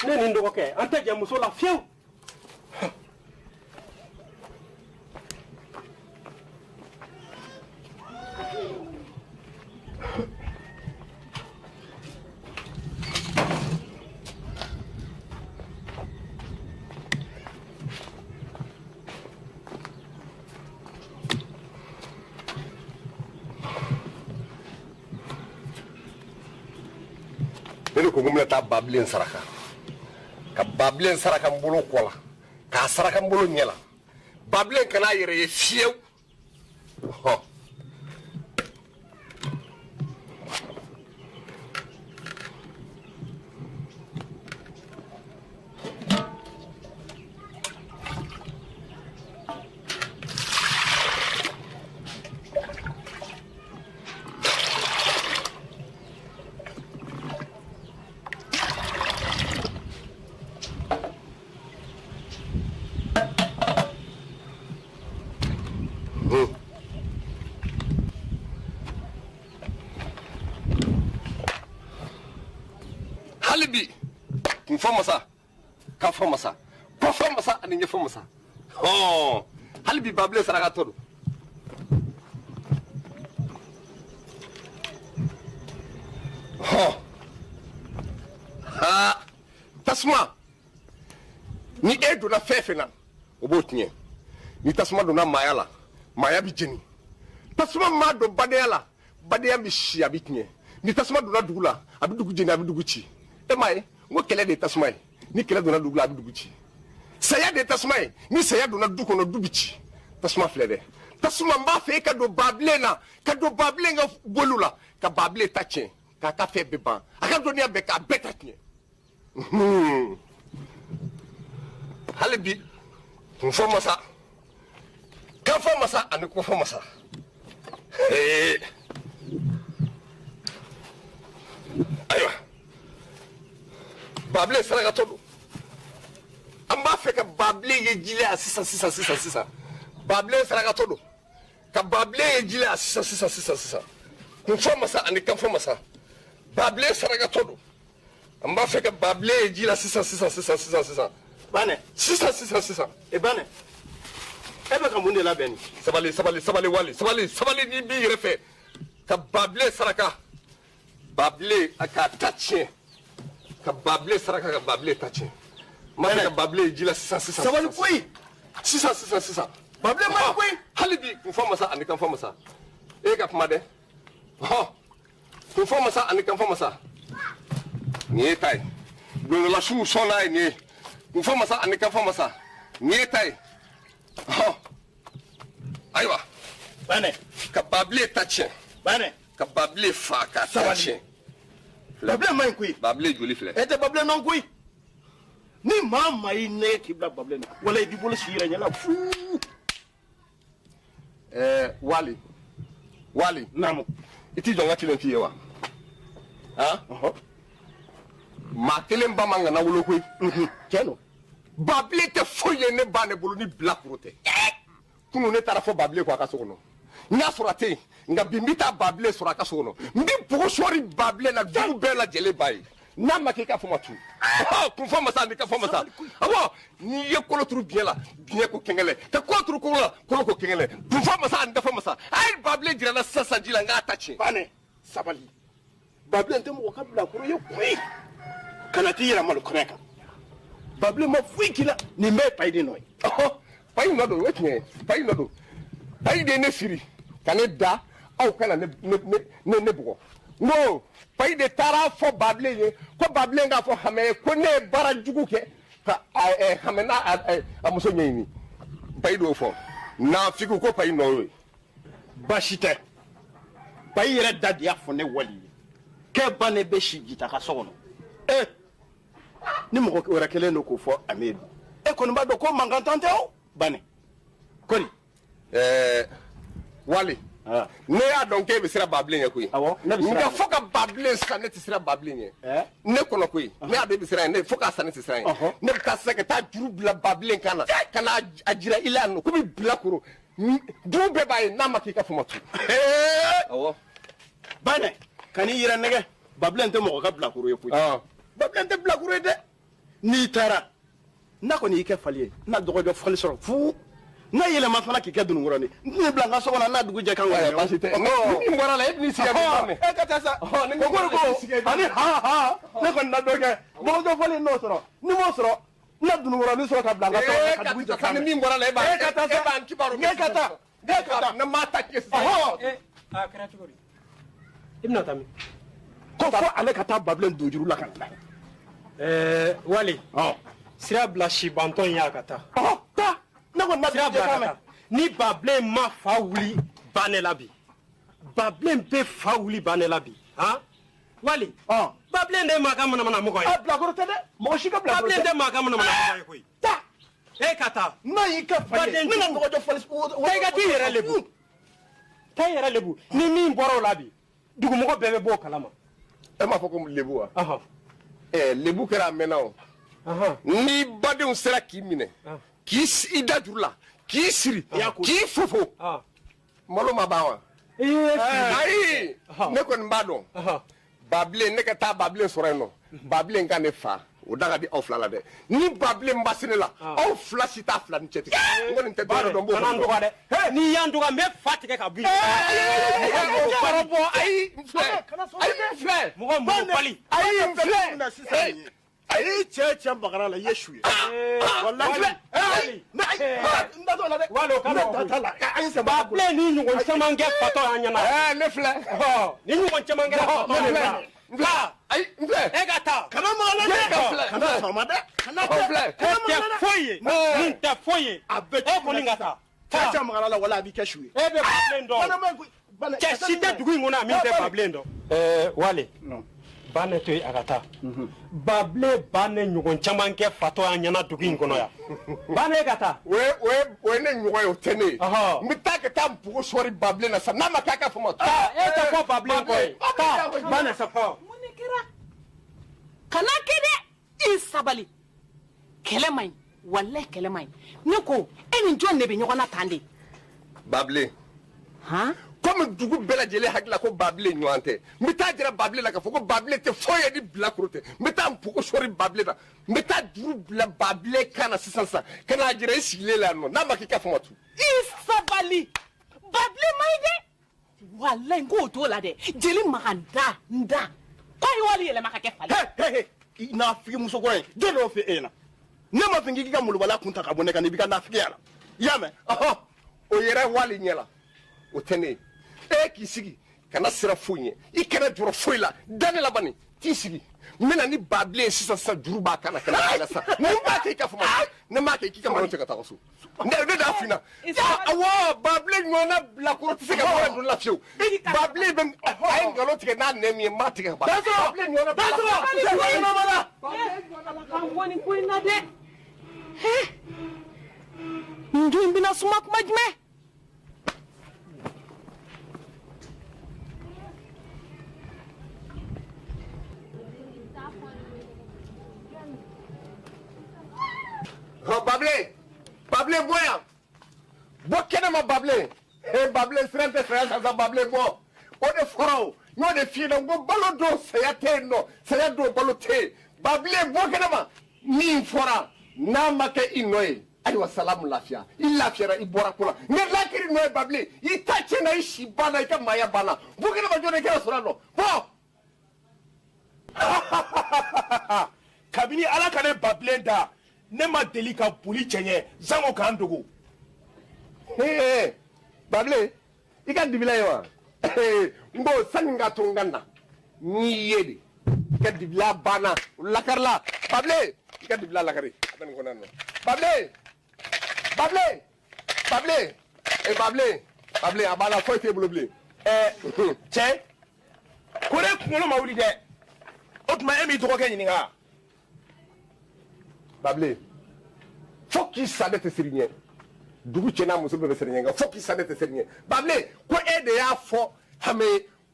ne ni n dɔgɔkɛ an tɛ jɛ muso la fiyewu. ko ngumla ta bablen saraka ka bablen saraka mbolo kola ka saraka mbolo nyela bablen kana yere ye fiew ho halibi kumfamasa kafamasa pafamasa ani nyefamasa oh halibi bable saraka todo ha tasma ni edo na fefena obotinye ni tasma do na mayala maya bi jeni tasma ma do badela badya bi shia bitinye ni tasma do na dugula abidugu jeni abidugu chi emaye ngo kele de tasma ni kele do na dugula abidugu chi saya de tasma ni saya do na duko no dubichi tasma flede tasma mba fe ka do bable nga bolula ka bable tache ka ka fe beba aka do ni abeka betatnie halibi kumfamasa kafamasa ani kufamasa aywa bable saraka todo amba fe ka bable ye jile asisa bable saraka todo ka bable ye jile asisa kumfamasa ani kafamasa bable saraka todo amba fe ka bable ye jile asisa bane sisa e bane ebe ka munde la beni sabali wali ni bi refe ka bable saraka bable aka tache ka bable saraka ka bable tache ma ka bable jila sisa sabali koi sisa bable ma koi halibi kumfamasa ani kamfamasa e ka pamade ho kumfamasa ani kamfamasa ni tai do la shu sona ni kumfamasa ani kamfamasa ni tai ho aywa bane ka bable tache bane ka bable fa ka tache bable man kui bable joli fle ete bable non kui ni mama ine ki bable wala di bolo sira nyala fu wali namu iti jonga tilen fi yewa ha ma telen ba manga na wolo kui keno bable te foye ne ba ne bolo ni black rote kunu ne tara fo bable ko aka sokono nya surate nga bimbita bable sura aka sokono mbi bugo sori bable na dugu bela jele bayi na makika fo matu kun fo masa ni ka fo masa abo ni ye kolo turu biela bien ko kengele ka ko turu ko kengele kun fo masa ni ka fo masa ay bable jira na sasa jila nga tachi bane sabali bable ntem ko kabla ko ye kui kana tira mal koneka bable ma fuikila ni me paydi noy pay nodo wetne pay nodo pay de ne siri kane da aw kana ne bugo no pay de tara fo bable ye ko bable nga fo hame ko ne bara jugu ke ka hame na amuso nyini pay do fo na fiku ko pay no bashite ba i yɛrɛ da de y'a fɔ ne wali ye k'e ba ne bɛ si jita ka so kɔnɔ ni mɔgɔ wɛrɛ kelen don k'o fɔ Amidu e kɔni b'a dɔn ko mankan tan tɛ o Bane kori Wali ne y'a dɔn k'e bɛ siran Babilen ɲɛ koyi nka fo ka Babilen san ne tɛ siran Babilen ɲɛ ne kɔnɔ koyi ne y'a dɔn e bɛ siran yen fo k'a san ne tɛ siran yen ne bɛ taa sisan ka taa juru bila Babilen kan na ka na a jira i la yan nɔ komi bilakoro dugu bɛɛ b'a ye n'a ma k'i ka fama tu Bane kan'i yɛrɛ nɛgɛ Babilen tɛ mɔgɔ ka bilakoro ye koyi Babilen tɛ bilakoro ye dɛ n'i taara n'a kɔni y'i kɛ fali ye n'a dɔgɔjɔ fali sɔrɔ fu n'a yɛlɛma fana k'i kɛ dununkɔrɔ ni ne bila n ka so kɔnɔ n'a dugu jɛ kan ka baasi tɛ ni bɔra la e b'i sigi e ka taa sa ko ani ne kɔni na dɔ kɛ dɔgɔjɔ fali n'o sɔrɔ ni m'o sɔrɔ n'a dununkɔrɔ ni sɔrɔ ka bila n ka so kɔnɔ ka dugu jɛ kan ni min bɔra la e ka taa sa e ka taa ne m'a ta kɛ sisan a kɛra cogo di i bɛna taa min ko fɔ ale ka taa Babilen don juru la ka na Wali sira bila sibantɔ in y'a ka taa taa ne kɔni ma sira bila ka taa ni Babilen ma fa wuli Bane la bi Babilen bɛ fa wuli Bane la bi Wali Babilen de maa ka manamana mɔgɔ ye bilakoro tɛ dɛ mɔgɔ si ka bilakoro Babilen de maa ka manamana mɔgɔ ye koyi taa e ka taa n'a y'i kɛ fali ye ne ka dɔgɔjɔ fali taa i ka t'i yɛrɛ lebu taa i yɛrɛ lebu ni min bɔra o la bi dugumɔgɔ bɛɛ bɛ bɔ o kalama e m'a fɔ ko lebu wa lebu kɛra a mɛnna o ni badenw sera k'i minɛ k'i da juru la k'i siri k'i fofo malo ma ban wa ayi ne kɔni b'a dɔn Babilen ne ka taa Babilen sɔrɔ yen nɔ Babilen ka ne fa o da ka di aw fila la dɛ ni Babilen ba se ne la aw fila si t'a fila ni cɛ tigɛ n kɔni tɛ dɔwɛrɛ dɔn n b'o fɔ dɛ n'i y'an dɔgɔ n bɛ fa tigɛ ka bɔ yen kɔrɔbɔ ayi n filɛ mɔgɔ mɔgɔ bali ayi n filɛ a y'i cɛ bagara la i ye su ye wallahi n da t'o la dɛ Wali o ka nɔgɔn Babilen ni ɲɔgɔn caman kɛ fatɔ y'an ɲɛna ne filɛ ni ɲɔgɔn caman kɛra fatɔ de la ayi n filɛ e ka taa kana mɔgɔ lajɛ kana sɔgɔma dɛ kana tɛ foyi ye nin tɛ foyi ye a bɛ e kɔni ka taa cɛ bagara la wala a b'i kɛ su ye e bɛ Babilen dɔn cɛ si tɛ dugu in kɔnɔ a min tɛ Babilen dɔn Wali Bane to yen a ka taa Babilen Bane ɲɔgɔn caman kɛ fatɔ y'an ɲɛna dugu in kɔnɔ yan Bane e ka taa o ye ne ɲɔgɔn ye o tɛ ne ye n bɛ taa ka taa npogo sɔɔri Babilen na sa n'a ma kɛ a ka fɔ ma e tɛ fɔ Babilen kɔ ye taa Bane sa fɔ mun de kɛra kana kɛ dɛ i sabali kɛlɛ man ɲi walahi kɛlɛ man ɲi ne ko e ni jɔn de bɛ ɲɔgɔn na tan de Babilen komi dugu bɛɛ lajɛlen hakili la ko Babilen ɲɔgɔn tɛ n bɛ taa jira Babilen la k'a fɔ ko Babilen tɛ foyi ye ni bilakoro tɛ n bɛ taa npogo sɔɔri Babilen na n bɛ taa juru bila Babilen kan na sisan ka n'a jira i sigilen la yan nɔ n'a ma k'i ka fama tu i sabali Babilen man ɲi dɛ walahi n k'o t'o la dɛ jeli makan n da k'a ye wali yɛlɛma ka kɛ fali i nafigi musokɔrɔ in jɔn de y'o fɔ e ɲɛna ne ma fɛ k'i ka molobaliya kun ta ka bɔ ne kan i b'i ka nafigiya la i y'a mɛn o yɛrɛ Wali ɲɛ la o tɛ ne ye e k'i sigi kana sira foyi ɲɛ i kana jɔrɔ foyi la da ne la bani t'i sigi n bɛna ni Babilen sisan juru b'a kan na ka na kɛlɛ sa ni n b'a kɛ i ka fama ne m'a kɛ k'i ka malo tɛ ka taa so ne d'a f'i na awɔ Babilen ɲɔgɔnna bilakoro tɛ se ka bɔ juru la fiyewu Babilen bɛ a ye nkalon tigɛ n'a nɛ min ye n b'a tigɛ ka ban Babilen ɲɔgɔnna bilakoro kan bɔ nin ko in na dɛ nin dun bɛna suma kuma jumɛn Babilen bɔ yan bɔ kɛnɛ ma Babilen Babilen siran tɛ saya sa Babilen bɔ o de fɔra o n y'o de f'i ɲɛna n ko balo don saya tɛ yen nɔ saya don balo tɛ yen Babilen bɔ kɛnɛ ma min fɔra n'a ma kɛ i nɔ ye ayiwa salamu lafiya i lafiyara i bɔra ko la nka lakiri nɔ ye Babilen i ta tiɲɛna i si banna i ka maaya banna bɔ kɛnɛ ma jɔn de kɛra sɔrɔ a nɔ bɔ kabini ala ka ne Babilen da ne ma deli ka boli cɛɲɛ zango k'an dogo Babilen i ka dibila ye wa n ko sani n ka to n ka na n'i ye de i ka dibila banna lakarila Babilen i ka dibila lakari a bɛ nin kɔnɔ nɔ Babilen Babilen a banna foyi t'e bolo bilen cɛ ko ne kunkolo ma wuli dɛ o tuma e m'i dɔgɔkɛ ɲininka Bable fo k'i sa ne tɛ siri ɲɛ dugu cɛ n'a muso bɛɛ bɛ siri ɲɛ nka fo k'i sa ne tɛ siri ɲɛ Bable ko e de y'a fɔ hame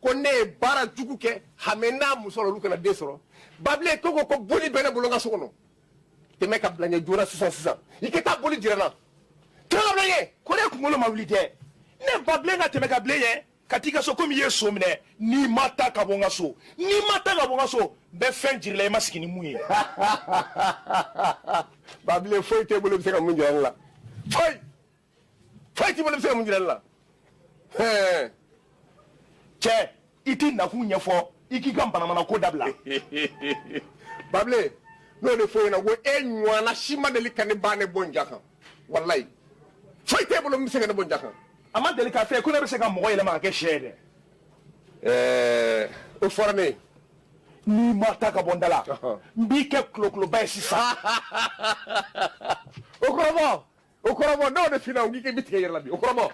ko ne ye baara jugu kɛ hame n'a muso olu kana den sɔrɔ Bable ko boli bɛ ne bolo n ka so kɔnɔ tɛmɛ ka bila ɲɛ joona sisan i ka taa boli jira n na tɛmɛ ka bila ɲɛ ko ne kunkolo ma wuli dɛ ne Babilen ka tɛmɛ ka bilen ɲɛ ka t'i ka so komi i ye so minɛ n'i ma taa ka bɔ n ka so n'i ma taa ka bɔ n ka so n bɛ fɛn jiri la i ma sigi ni mun ye Bable foyi t'e bolo bɛ se ka mun jira ne la foyi t'i bolo bɛ se ka mun jira ne la cɛ i t'i nakun ɲɛfɔ i k'i ka manamana ko dabila Bable n'o de fɔ ɲɛna ko e ɲɔgɔnna si ma deli ka ne ba ne bɔ n ja kan walayi foyi t'e bolo min bɛ se ka ne bɔ n ja kan a ma deli k'a fɛ ko ne bɛ se ka mɔgɔ yɛlɛma ka kɛ sɛ ye dɛ o fɔra ne ye n'i ma taa ka bɔ n da la n b'i kɛ kulokuloba ye sisan o kɔrɔbɔ n'o de finna k'i bɛ tigɛ i yɛrɛ la bi o kɔrɔbɔ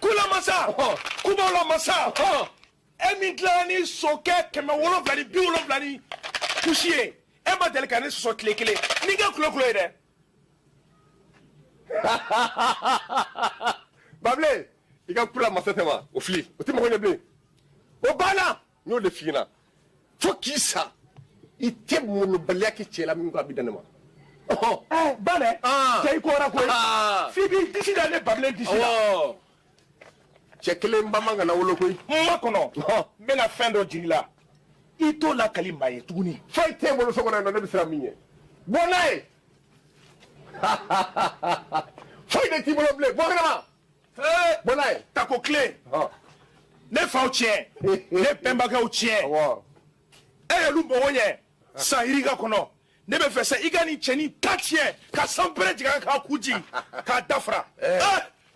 kulamasa kubalamasa e min tilala ni sokɛ 700 ni 70 ni kusi ye e ma deli ka ne sɔsɔ tile kelen n'i kɛ kulokulo ye dɛ Bable i ka kula masa tɛ ma o fili o tɛ mɔgɔ ɲɛ bilen o banna n y'o de f'i ɲɛna fo k'i sa i tɛ molobaliya kɛ cɛ la min ko a bɛ dan ne ma ba dɛ cɛ i kɔra koyi f'i k'i disi da ne Babilen disi la cɛ kelen ba man kana wolo koyi n ma kɔnɔ n bɛna fɛn dɔ jigi la i t'o lakali maa ye tuguni foyi t'e bolo so kɔnɔ yan nɔ ne bɛ siran min ɲɛ bɔ n'a ye foyi de t'i bolo bilen bɔ kɛnɛma bɔ n'a ye tako tile ne faw tiɲɛ ne bɛnbakɛw tiɲɛ e y'olu mɔgɔ ɲɛ san yirika kɔnɔ ne bɛ fɛ sa i ka nin cɛnin ta tiɲɛ ka san bɛrɛ jigin k'a kun jigin k'a dafara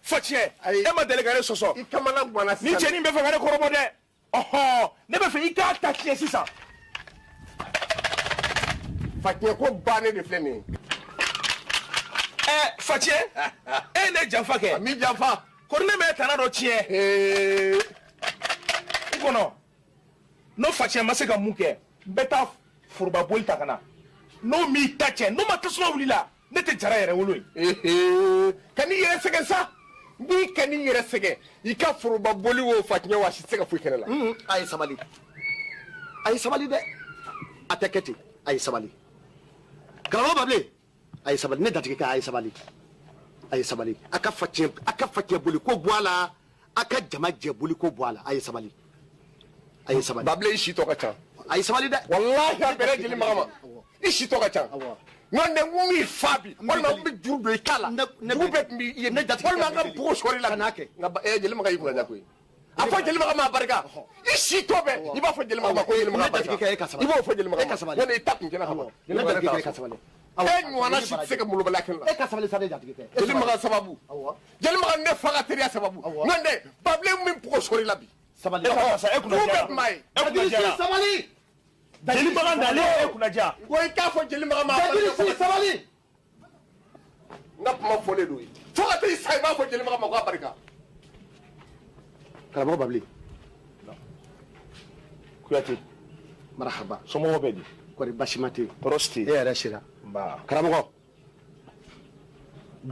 fɔ tiɲɛ e ma deli ka ne sɔsɔ i kamana ganna sisan nin cɛnin bɛ fɛ ka ne kɔrɔbɔ dɛ ne bɛ fɛ i k'a ta tiɲɛ sisan Fatiɲɛ ko bannen de filɛ nin ye Fatiɲɛ e ye ne janfa kɛ min janfa kɔni ne bɛ tana dɔ tiɲɛ i kɔnɔ n'o Fatiɲɛ ma se ka mun kɛ n bɛ taa foroba boli ta ka na n'o m'i ta cɛ n'o ma tasuma wulila ne tɛ jara yɛrɛ wolo ye ka n'i yɛrɛ sɛgɛn sa n'i ka n'i yɛrɛ sɛgɛn i ka foroba boli o Fatiɲɛ wa si tɛ se ka foyi kɛnɛ la a ye sabali dɛ a tɛ kɛ ten a ye sabali karamɔgɔ Babilen a ye sabali ne datigi kɛ a ye sabali a ka Fatiɲɛ boli ko bɔ a la a ka jama jɛ boli ko bɔ a la a ye sabali Babilen i si tɔ ka ca a ye sabali dɛ walahi a bɛɛ lajɛlen maga ma i si tɔ ka ca n'o tɛ n ko i fa bi walima n bɛ juru don i ta la juru bɛɛ tun b'i ye walima n ka npogo sɔrɔ i la kan'a kɛ Jelimaga y'i kunna koyi a fɔ Jelimaga ma barika i si tɔ bɛɛ i b'a fɔ Jelimaga ma ko Jelimaga barika i b'o fɔ Jelimaga ma n'o tɛ i ta kun kɛnɛ kama e ɲɔgɔnna si tɛ se ka molobaliya kɛ ne la e ka sabali sa ne jatigi kɛ Jelimaga sababu Jelimaga ne fa ka teriya sababu n'o tɛ Babilen min npogo sɔrɔ i la bi sabali e kunna jara sabali Jelimaga nalen e kunna ja ko i k'a fɔ Jelimaga ma sabali n ka kuma fɔlen don fo ka taa i sa i b'a fɔ Jelimaga ma k'a barika karamɔgɔ Babilen Kuyate marahaba somɔgɔw bɛ di kɔri basi ma tɛ yen tɔɔrɔ si tɛ e yɛrɛ sera karamɔgɔ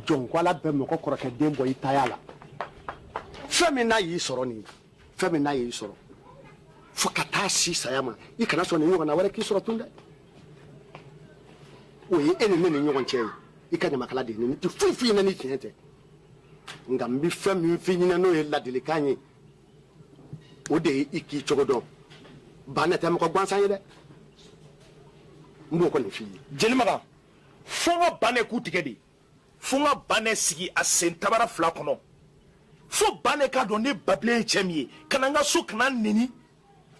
jɔnkwala bɛ mɔgɔ kɔrɔkɛ den bɔ i taya la fɛn min n'a y'i sɔrɔ nin fɛn min n'a y'i sɔrɔ fo ka taa si saya ma i kana sɔn nin ɲɔgɔn na wɛrɛ k'i sɔrɔ tun dɛ o ye e ni ne ni ɲɔgɔn cɛ ye i ka ɲamakala de ye nin tɛ foyi foyi ɲɛna ni tiɲɛ tɛ nka n bɛ fɛn min f'i ɲɛna n'o ye ladilikan ye o de ye i k'i cogo dɔn banɛ tɛ mɔgɔ gansan ye dɛ n b'o kɔni f'i ye Jelimaga fo n ka banɛ k'u tigɛ de fo n ka banɛ sigi a sen tabara 2 kɔnɔ fo banɛ k'a dɔn ne Babilen ye cɛ min ye ka na n ka so kana neni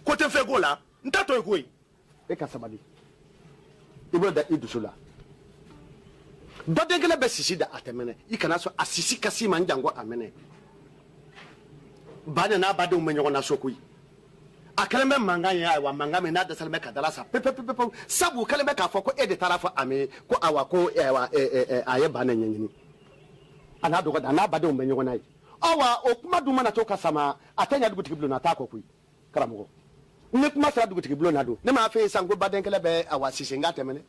ko tɛ fɛn k'o la n t'a tɔ ye koyi e ka sabali i b'o da i dusu la dɔ den kelen bɛ sisi da a tɛ mɛnɛ i kana sɔn a sisi kasi ma n janko a mɛnɛ ba n'a badenw bɛ ɲɔgɔn na so koyi a kɛlen bɛ mankan ye ayiwa mankan min n'a dɛsɛlen bɛ ka dala sa pepepepepewu sabu kɛlen bɛ k'a fɔ ko e de taara fɔ a mɛ ko ayiwa ko a ye ba ne ɲɛɲini a n'a dɔgɔda a n'a badenw bɛ ɲɔgɔn na ye awa o kuma duma na to kasama atanya dugutigi blo na ta ko kui karamugo ne kuma sara dugutigi blo na do ne ma fe sango baden kele be awa sisinga temene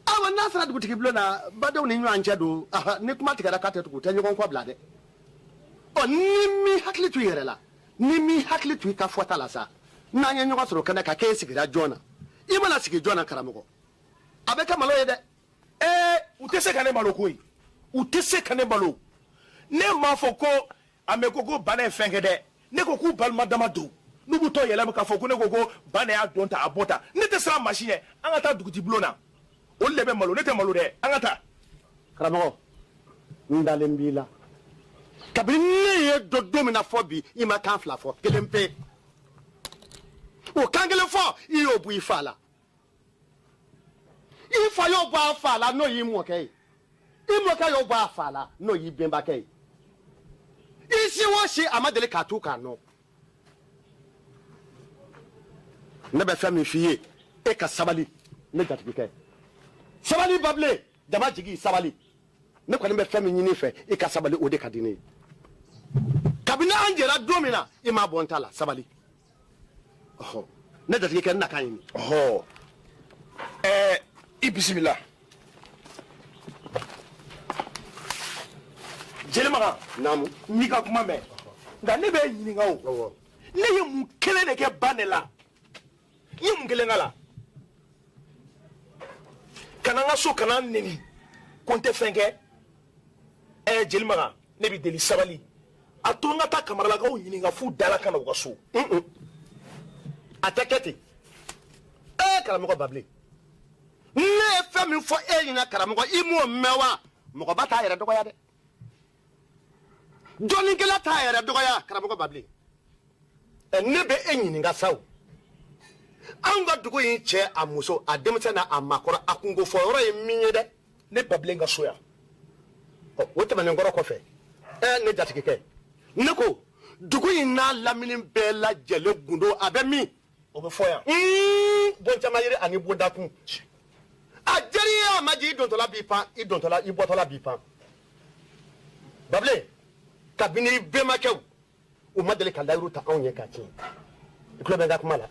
awa na sara dugutigi blo na badaw ni nyu anje do ne kuma tigara ka tetu ko tanyo kon ko blade o nimi hakli tu yere la nimi hakli tu ka fota la sa na nya nyo soro kana ka ke sigira jona imala sigi jona karamugo abeka malo yede utese kane malo koi utese kane malo ne ma foko amekoko bana fenge de ne ko ku balma dama do nubu to yele ka foko ne ko bana ya donta abota ne te sra machine angata duguti blona o lebe malo ne te malo de angata karamo ndale mbila kabini ye dodo mina fobi ima kan fla fo kelempe o kangele fo iyo bu ifala ifa yo bu afala no yi mo kai imo kai yo bu afala no yi bemba kai isi wo shi amadele katu kanu ne be fami fiye e ka sabali ne jatiki kai sabali bable dama jigi sabali ne ko ne be fami nyini fe e ka sabali ode kadine kabina anjera domina e ma bontala sabali oh ne jatiki kai na kan ni oh bismillah jelema namu ni ka kuma me nga ne be yini ngawo ne ye mu kele ne ke banela ye mu kele ngala kana nga so kana neni konte fenge jelema ne bi deli sabali atonga ta kamara ga o yini nga fu dala kana ko so ataketi karamo ko bable ne fami fo yina karamo ko imu mewa mo ko bata yere dogo ya de Johnny Gela tayere dogoya karamo ko babli ne be enyini nga saw anga dugo yin che amuso ademse na amakora akungo fo ro eminye de ne babli nga soya o wote man ngoro ko fe ne jatiki ke ne ko dugo yin na lamini bela jele gundo abemi o be foya bon chama yire ani bodakun ajeri amaji dontola bipa idontola ibotola bipa babli kabini bemakew o madele ka layru ta onye ka tin iklo be ga kuma la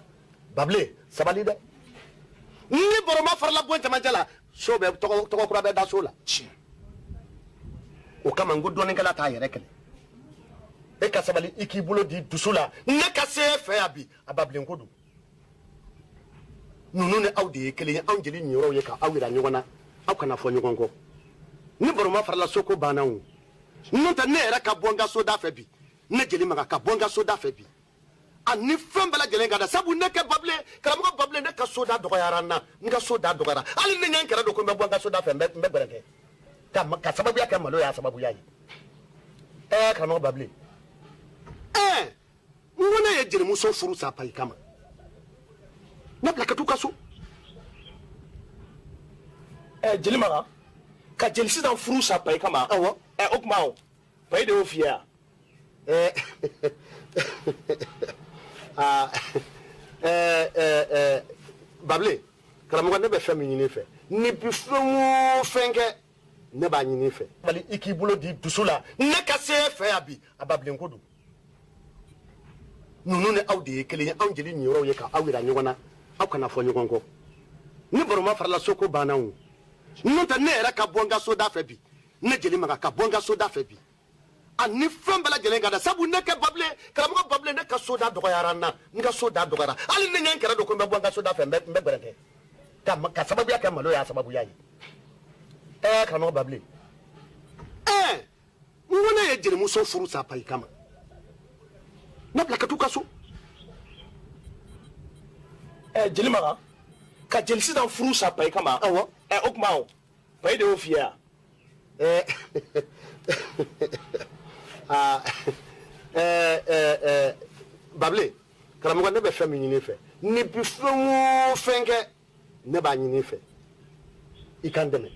bable sabali de ni boroma farla bonta manjala so be to kura be da so la o kama ngudo ne kala ta yere kele e ka sabali ikibulo di dusula ne ka se fe abi abable ngodu nunu ne awde kele anjeli nyoro ye ka awira nyona akana fo nyongo ni boroma farla soko banawu nunta ne era ka bonga soda fe bi ne jeli maka ka bonga soda fe bi ani fembala jeli ngada sabu ne ke bable kala mo bable ne ka soda do yarana nga soda do gara ali ne nyankara do ko me bonga soda fe mbe bereke ka sababu ya ka malo ya sababu ya yi ka no bable ngona ye jeli muso furu sa pai kama na plaka tuka so jeli maka ka jeli sidan furu sa pai kama awo okmao pai de ofia bable karamogo ne be fami nyini fe ni bi fenke ne ba nyini fe bali ikibulo di dusula ne ka se fe abi abable nkodu nunu ne awde kele anjeli nyoro ye ka awira nyona akana fo nyongo ni boroma farla soko banawu nunta ne era ka bonga soda fe bi ne jeli maka ka bonga soda fe bi ani fembala jeli ngada sabu ne ke bable karamogo bable ne ka soda do yarana nga soda do gara ali ne nyankara do ko me bonga soda fe mbe bereke ka sababu ya ka malo ya sababu ya yi karamogo bable ngona ye jeli muso furu sa pai kama na plaka tuka so jeli maka ka jeli sidan furu sa pai kama awo okmao pai de ofia bable karamogo ne be fami nyini fe ni bi fenke ne ba nyini fe ikandeme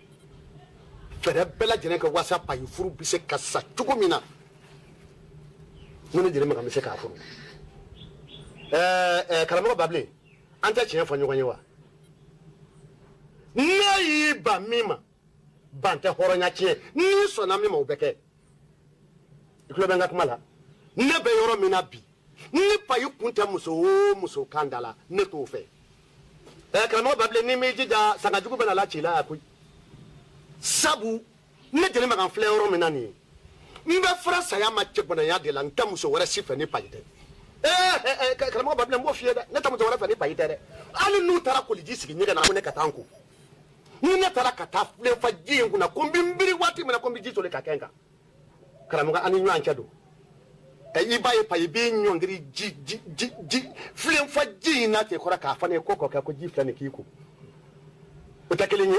fere bela jene ka whatsapp ayi furu bi se kasa tugumina nunu jere maka mi se ka furu karamogo bable anta chien fo nyonyo wa ne ba mima bante horonya chie ni so na mima obeke ikulo benga kumala ne be yoro mina bi ni payi kunta muso kandala ne to fe kamo bable ni meji da sangajugu bana la chila akui sabu ne jeli magan fle yoro mina ni mbe fra saya ma chekbana ya de la ntamuso wara sifa ni payi de kamo bable mo fie da ne tamuso wara fa ni payi de ali nu tara ko liji sigi nyega na ko ne katanku ni ne tara kata le fa jingu na kombi mbiri wati mina kombi jiso le kakenga kamo ga ani nyancha do ibaye pa ibi nyongiri ji flen fa ji na te kora ka fa ne kokko ka ko ji flen ki ko utakelenye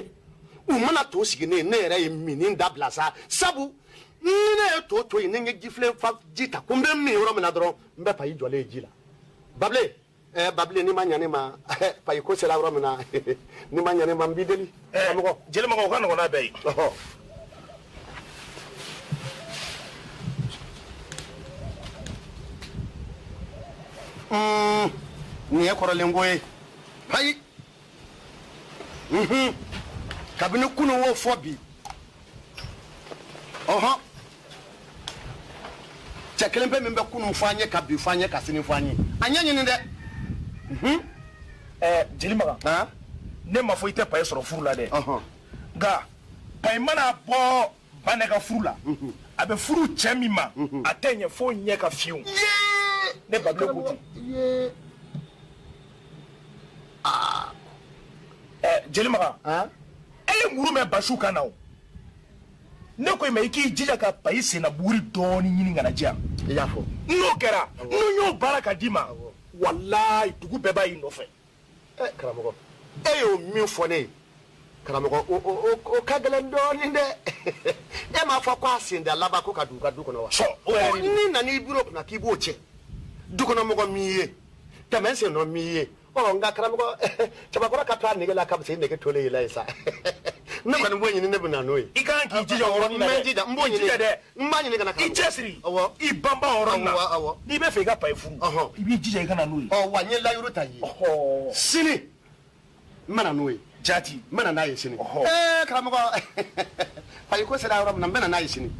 umana to sigi ne era mini ndablasa sabu ne to ne ji flen fa ji ta ko mbe mi ro na dro mbe pa ijole ji la bable ni manya ne ma pa ko se la ro na ni manya ne ma mbideli amko jele ma ko kan ko na bay ni ekoro lengoe pai kabine kunu wo fobi chekelembe membe kunu mfanye kabi fanye kasini mfanye anyanyi ni de jelimaga ne ma fo ite pay soro furula de ga pay mana bo banega furula abe furu chemima atenye fo nye ka fiu ne bable kuti jelimaga muru me bashuka nawo ne ko me ki jija ka paise na buri doni nyini ngana jia yafo no kera no nyo baraka dima wallahi tugu beba yi no fe karamogo eyo mi fone karamogo o kagala doni de ma fa kwa sinda laba ko kadu no wa so ni na ni buro na kibo che duko no mo miye tamense no miye nga karamogo chabakora katwa nigela kabse nege tole ila isa ne kwa mbonyi ne buna noyi ikan ki jija woro ni menji da mbonyi ne de mmanyi ne kana karamogo ichesiri i bamba woro na ni be fe ga pa ifu ibi jija ikana noyi wanye la yuruta yi sini mana noyi jati mana na yi sini karamogo payi ko sera woro na mbena na yi sini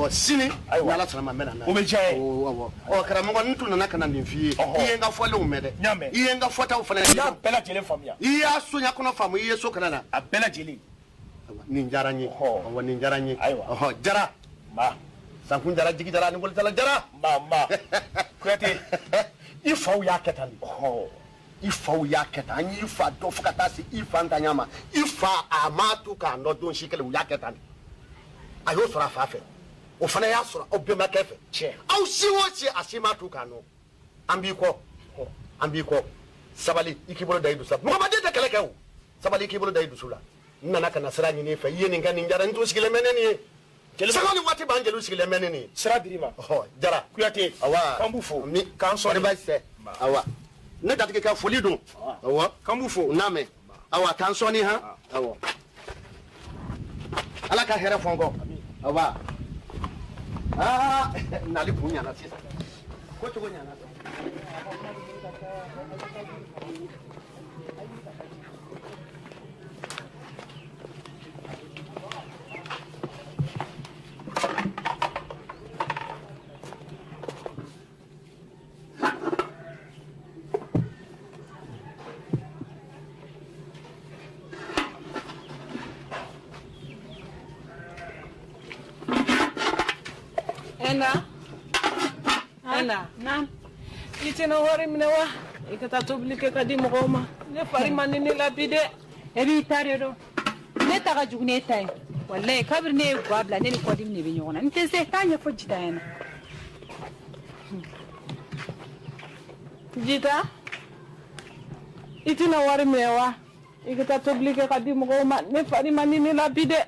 sini na la tsama mbena na o me jaye karamogo ntu na kana nimfie iyenga fole umede iyenga fota ufana ya bela jele famia iya sunya kuna famu iye so kana na abela jele ninjaranyi ninjaranyi aiwa jara ma sankun jara jigi jara ngol tala jara ma kwete ifau ya ketani ifau ya ketani ifa do fukata si ifa ndanyama ifa amatu ka no don shikele ya ketani ayo sura fafe o fana ya sura o be makefe che au siwochi asimatu ka no ambiko sabali ikibolo daidu sab mo bade de keleke o sabali ikibolo daidu sula nana kana sira ni ne fa yeni ngani ngara ntu sikile meneni sakoni wati banjelu sikile meneni sira dirima jara kuyate awa kambufo mi kanso ba se awa ne datike ka foli dun awa kambufo name awa kanso ni ha awa ala ka here fongo awa nali kunya na sisa ko to gonya na Ana nam itena hori mnewa ikata toblike kadi mogoma ne fari manini labide ebi tare do ne taga jugne tay wallahi kabir ne gwabla ne ko dim ne bi nyona nte se tanya fo jita yana jita itena hori mnewa ikata toblike kadi mogoma ne fari manini labide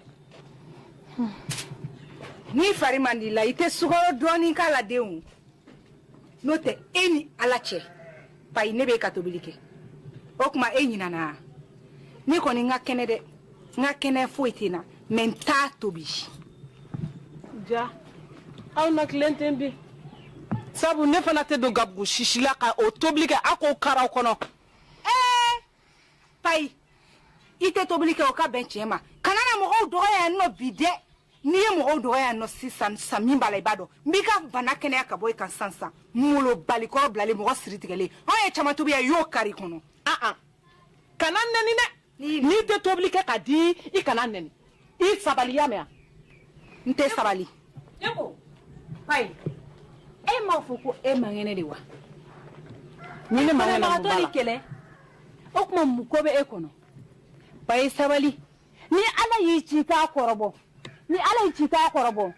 ni fari mandila ite sugoro doni kala deun note eni alache pa inebe katobilike okuma enyi nana ni ko ni ngakene de ngakene foitina menta tobi ja au na klientembi sabu ne fana te do gabgu shishila ka o toblike ako karaw kono pai ite tobilike o ka benchema kanana mo o do ya no bide ni ye mɔgɔw dɔgɔya no sisan min b'a la I b'a dɔn n b'i ka bana kɛnɛya ka bɔ I kan sisan molo balikɔrɔ bilalen mɔgɔ siri tigɛlen an ye caman tobi I y'o kari kɔnɔ kana nɛni dɛ n'i tɛ tobili kɛ ka di I kana nɛni I sabali ya mɛn n tɛ sabali e ko ayi e m'a fɔ ko e man kɛnɛ de wa ni ne man kɛnɛ mun b'a la kɛlɛ o kuma mun ko bɛ e kɔnɔ ba ye sabali ni Ala y'i ci k'a kɔrɔbɔ ni Ala y'i ci k'a kɔrɔbɔ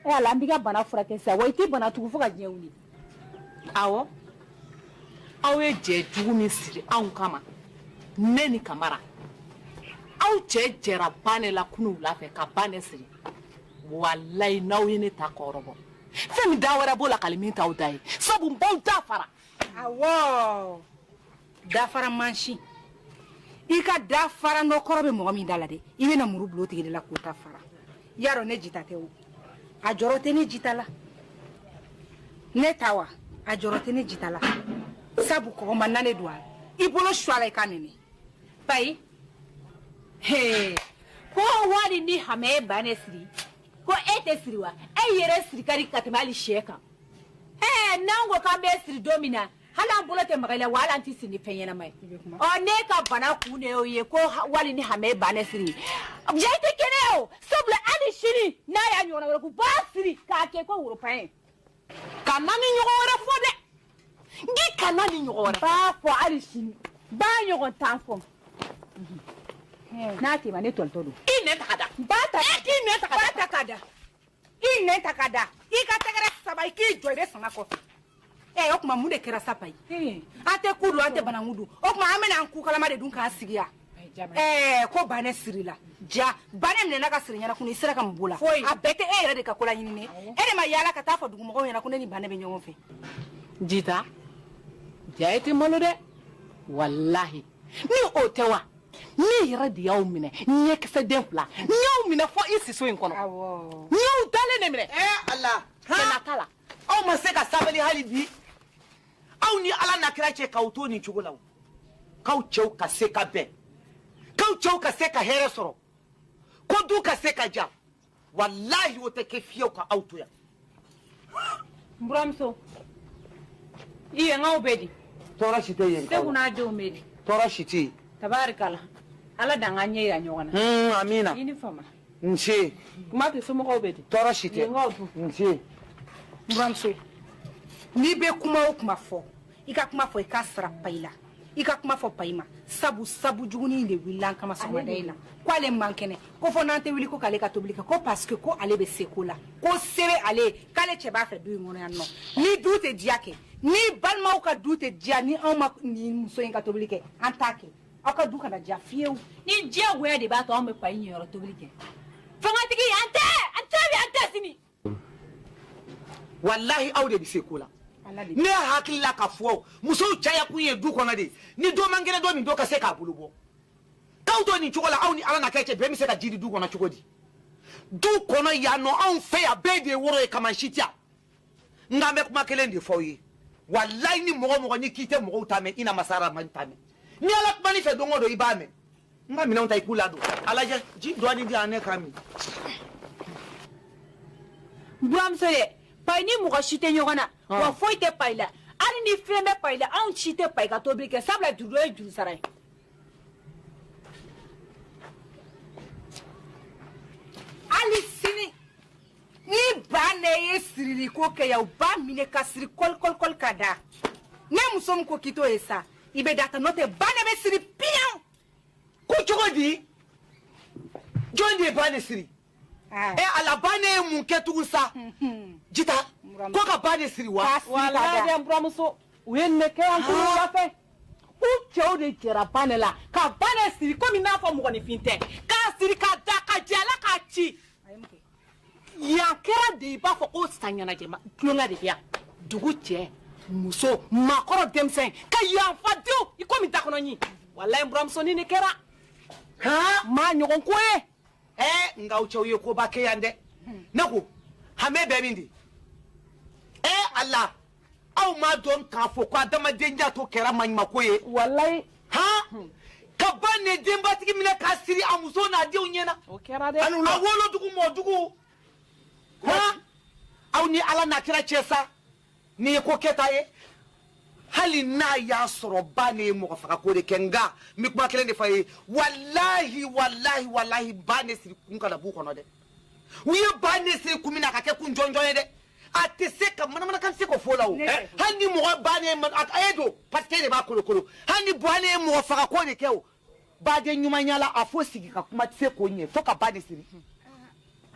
e ala n b'i ka bana furakɛ sisan wa I tɛ bana tugu fo ka diɲɛ wuli awɔ aw ye jɛ jugu min siri anw kama ne ni Kamara aw cɛ jɛra ba ne la kunu wula fɛ ka ba ne siri wallahi n'aw ye ne ta kɔrɔbɔ fɛn min da wɛrɛ b'o la kali min t'aw da ye sabu n b'aw da fara awɔ dafara mansin I ka dafara n'o kɔrɔ bɛ mɔgɔ min da la dɛ I bɛna muru bila o tigi de la k'o ta fara yarɔ ne jita tɛ o a jɔrɔ tɛ ne jita la ne ta wa a jɔrɔ tɛ ne jita la sabu kɔgɔma na ne don a la I bolo su a la I ka nɛnɛ bayi ko wali ni hame ba ne siri ko e tɛ siri wa e yɛrɛ siri ka di ka tɛmɛ hali sɛ kan n'an ko k'an bɛ siri don min na hali an bolo tɛ maga I la wa hali an tɛ siri ni fɛn ɲɛnama ye ne ka bana kun de y'o ye ko wali ni hame ba ne siri ja I tɛ kɛnɛ o sabula hali sini n'a y'a ɲɔgɔnna wɛrɛ k'u b'a siri k'a kɛ ko woropan ye kana ni ɲɔgɔn wɛrɛ fɔ dɛ n'i kana ni ɲɔgɔn wɛrɛ b'a fɔ hali sini b'a ɲɔgɔn tan fɔ n'a tɛmɛ ne tɔlitɔ don I nɛ ta ka da ba ta k'i nɛ ta ka da ba ta ka da I nɛ ta ka da I ka tɛgɛrɛ saba I k'i jɔ I bɛ fanga kɔfɛ o tuma mun de kɛra sa pa ye an tɛ ku dun an tɛ bananku dun o tuma an bɛna an ku kalama de dun k'an sigi yan ko ba ne siri la ja ba ne minɛna ka siri ɲɛna kun I sera ka mun b'o la a bɛɛ tɛ e yɛrɛ de ka ko la ɲini ne e de ma yaala ka taa fɔ dugumɔgɔw ɲɛna ko ne ni ba ne bɛ ɲɔgɔn fɛ jita ja I tɛ malo dɛ wallahi ni o tɛ wa ne yɛrɛ de y'aw minɛ ɲɛkisɛ den fila n y'aw minɛ fɔ I siso in kɔnɔ n y'aw dalen de minɛ Ala kɛnɛ t'a la aw ma se ka sabali hali bi aw ni Ala na kira cɛ k'aw to nin cogo la k'aw cɛw ka se ka bɛn k'aw cɛw ka se ka hɛrɛ sɔrɔ ko du ka se ka ja wallahi o tɛ kɛ fiyewu ka aw to yan n buramuso I ye n k'aw bɛɛ di tɔɔrɔ si tɛ yen Segu n'a denw bɛ di tɔɔrɔ si tɛ yen tabarikala Ala dan ka ɲɛ yira ɲɔgɔn na amina I ni fama nse kuma tɛ somɔgɔw bɛ di tɔɔrɔ si tɛ nse n buramuso n'i bɛ kuma o kuma fɔ I ka kuma fɔ I ka sara pa I la I ka kuma fɔ pa I ma sabu jugunin de wulila an kama sɔgɔmada in na ko ale man kɛnɛ ko fɔ n'an tɛ wuli ko k'ale ka tobili kɛ ko parce que ko ale bɛ se ko la ko se bɛ ale k'ale cɛ b'a fɛ du in kɔnɔ yan nɔ ni du tɛ diya kɛ ni balimaw ka du tɛ diya ni anw ma nin muso in ka tobili kɛ an t'a kɛ aw ka du kana diya fiyewu ni diyagoya de b'a to anw bɛ pa I ɲɛyɔrɔ tobili kɛ fangatigi an tɛ sini wallahi aw de bɛ se ko la ne hakili la ka fɔ musow caya kun ye du kɔnɔ de ni dɔ man kɛnɛ dɔ min dɔ ka se k'a bolo bɔ k'aw to nin cogo la aw ni Ala na kɛ cɛ bɛɛ bɛ se ka jiri du kɔnɔ cogo di du kɔnɔ yan nɔ anw fɛ yan bɛɛ de ye woro ye kaman si tɛ yan n k'an bɛ kuma kelen de fɔ aw ye wallahi ni mɔgɔ mɔgɔ ni k'i tɛ mɔgɔw ta mɛn I na masara man ta mɛn ni Ala kuma ni fɛ don o don I b'a mɛn n ka minɛnw ta I k'u ladon a lajɛ ji dɔɔni di yan ne k'a min buramuso ye pa I ni mɔgɔ si tɛ ɲɔgɔn na wa foyi tɛ pa I la hali ni fɛn bɛ pa I la anw si tɛ pa I ka tobili kɛ sabula juru ye juru sara ye hali sini ni ba ne ye sirili ko kɛ yan u b'a minɛ ka siri kɔlikɔlikɔli ka da ne muso min ko k'i t'o ye sa I bɛ da ta n'o tɛ ba ne bɛ siri piyan ko cogo di jɔn de ye ba ne siri Ala ba ne ye mun kɛ tugun sa jita ko ka ba ne siri wa wallahi n buramuso u ye ne kɛ yan kuru wulafɛ u cɛw de jɛra ba ne la ka ba ne siri komi n'a fɔ mɔgɔninfin tɛ k'a siri ka da ka jɛ Ala k'a ci yan kɛra de I b'a fɔ ko san ɲɛnajɛ tulonkɛ de bɛ yan dugu cɛ muso maakɔrɔ denmisɛn ka yanfa denw I komi dakɔnɔ ɲi wallahi n buramuso ni ne kɛra maa ɲɔgɔn ko ye nka aw cɛw ye koba kɛ yan dɛ ne ko hame bɛ min di Ala aw ma dɔn k'a fɔ ko adamadenya to kɛra maɲumako ye wallahi ka ba ne denbatigi minɛ k'a siri a muso n'a denw ɲɛna o kɛra dɛ a wolodugu mɔdugu ha aw ni ala na kira cesa ni ko keta ye hali na ya soro bane mo fa ko de kenga mi kuma kelen de faye wallahi bane siri kun kala bu kono de wiye bane siri kumina ka ke kun jonjo de atese ka mana kan se ko fola o hani mo bane man ayedo paske de ba kolo hani bane mo fa ko de ke o ba de nyuma nyala afo sigi ka kuma se ko nye fo ka bane siri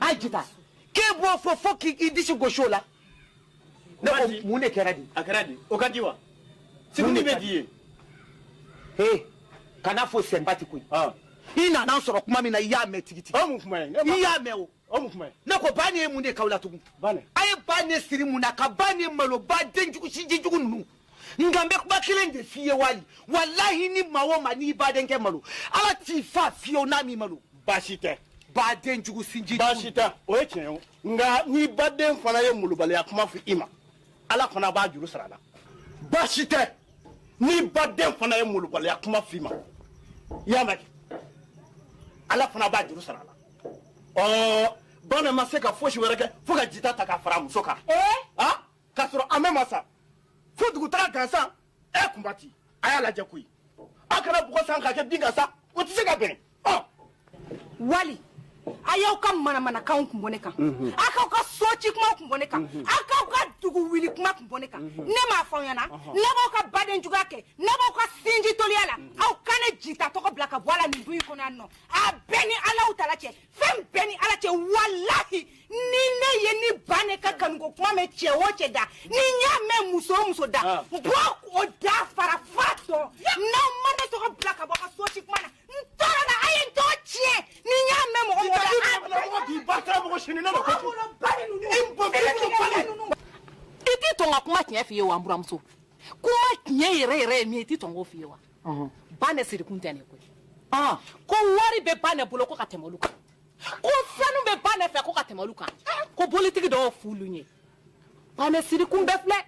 ajita ke bo fo ki idisi go shola ne ko mune keradi akaradi okadiwa sikuni bediye kana fo sembati ku ina na soro kuma mi na ya me tigiti omu kuma ya me o omu kuma ne ko bani mu ne kawla tugu bane ay bani siri mu na ka bani malo ba denjugu shinjugu nunu ngambe ba kilende fiye wali wallahi ni mawo mani ba denke malo ala ti fa fiyo na mi malo bashite ba denjugu sinji bashita o echen nga ni baden fana ye mulubale akuma fi ima ala fana ba juru sarala bashite ni baden fana ye mulubale akuma fi ima ya maki ala fana ba juru sarala bana maseka foshi wereke fuka jita ka fara musoka ka soro ame masa fudugu ta gansa kumbati aya la jakui akara bugo sanka ke binga sa o tisega ben wali ayaw ka mana kan kumbone kan akaw ka sochi kuma kumbone kan akaw ka dugu wili kuma kumbone kan ne ma fonyana ne ba ka baden juga ke ne ba ka sinji toliala aw kane jita to ko blaka wala ni duyi ko nanno a beni ala utala che fem beni ala che wallahi ni ne ye ni bane ka kan go kuma me che wo che da ni nya me muso da bo o da fara fato na mana to ko blaka ba ka sochi kuma na ntara na ayen to che ni nya me mo iti tonga kuma tiɲɛ fiye wa buramuso kuma tiɲɛ yɛrɛ mi iti tonga fiye wa ba ne siri kun tɛ ne koyi ko wari bɛ ba ne bolo ko ka tɛmɛ olu kan ko fɛnw bɛ ba ne fɛ ko ka tɛmɛ olu kan ko politiki dɔw f'ulu ye ba ne siri kun bɛɛ filɛ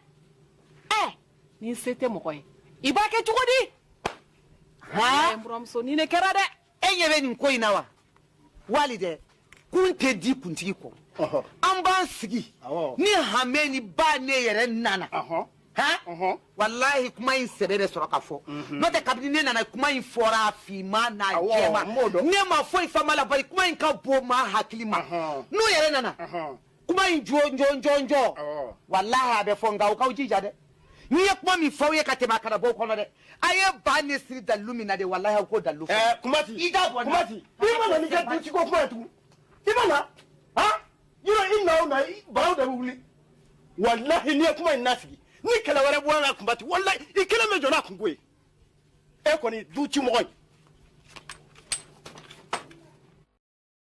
ni se tɛ mɔgɔ ye i b'a kɛ cogo di buramuso ni ne kɛra dɛ e ɲɛ bɛ nin ko in na wa wali dɛ kun tɛ di kuntigi kɔ an b'an sigi ni hame ni ba ne yɛrɛ nana wallahi kuma in sɛbɛ de sɔrɔ ka fɔ n'o tɛ kabini ne nana kuma in fɔra finma n'a jɛma ne ma foyi fama la bari kuma in ka bon maa hakili ma n'o yɛrɛ nana kuma in jɔ wallahi a bɛ fɔ nka o k'aw jija dɛ n'i ye kuma min fɔ aw ye ka tɛmɛ a kana bɔ o kɔnɔ dɛ a ye ba ne siri dalilu min na de wallahi aw k'o dalilu fɔ kumati i da bɔ kumati i ma na ni kɛ duci ko kuma ye tugun i ma na yɔrɔ i na o na baaraw de bɛ wuli wallahi n'i ye kuma in nasigi ni kɛlɛ wɛrɛ bɔra n'a kunbati wallahi i kelen bɛ jɔ n'a kunko ye e kɔni duci mɔgɔ ye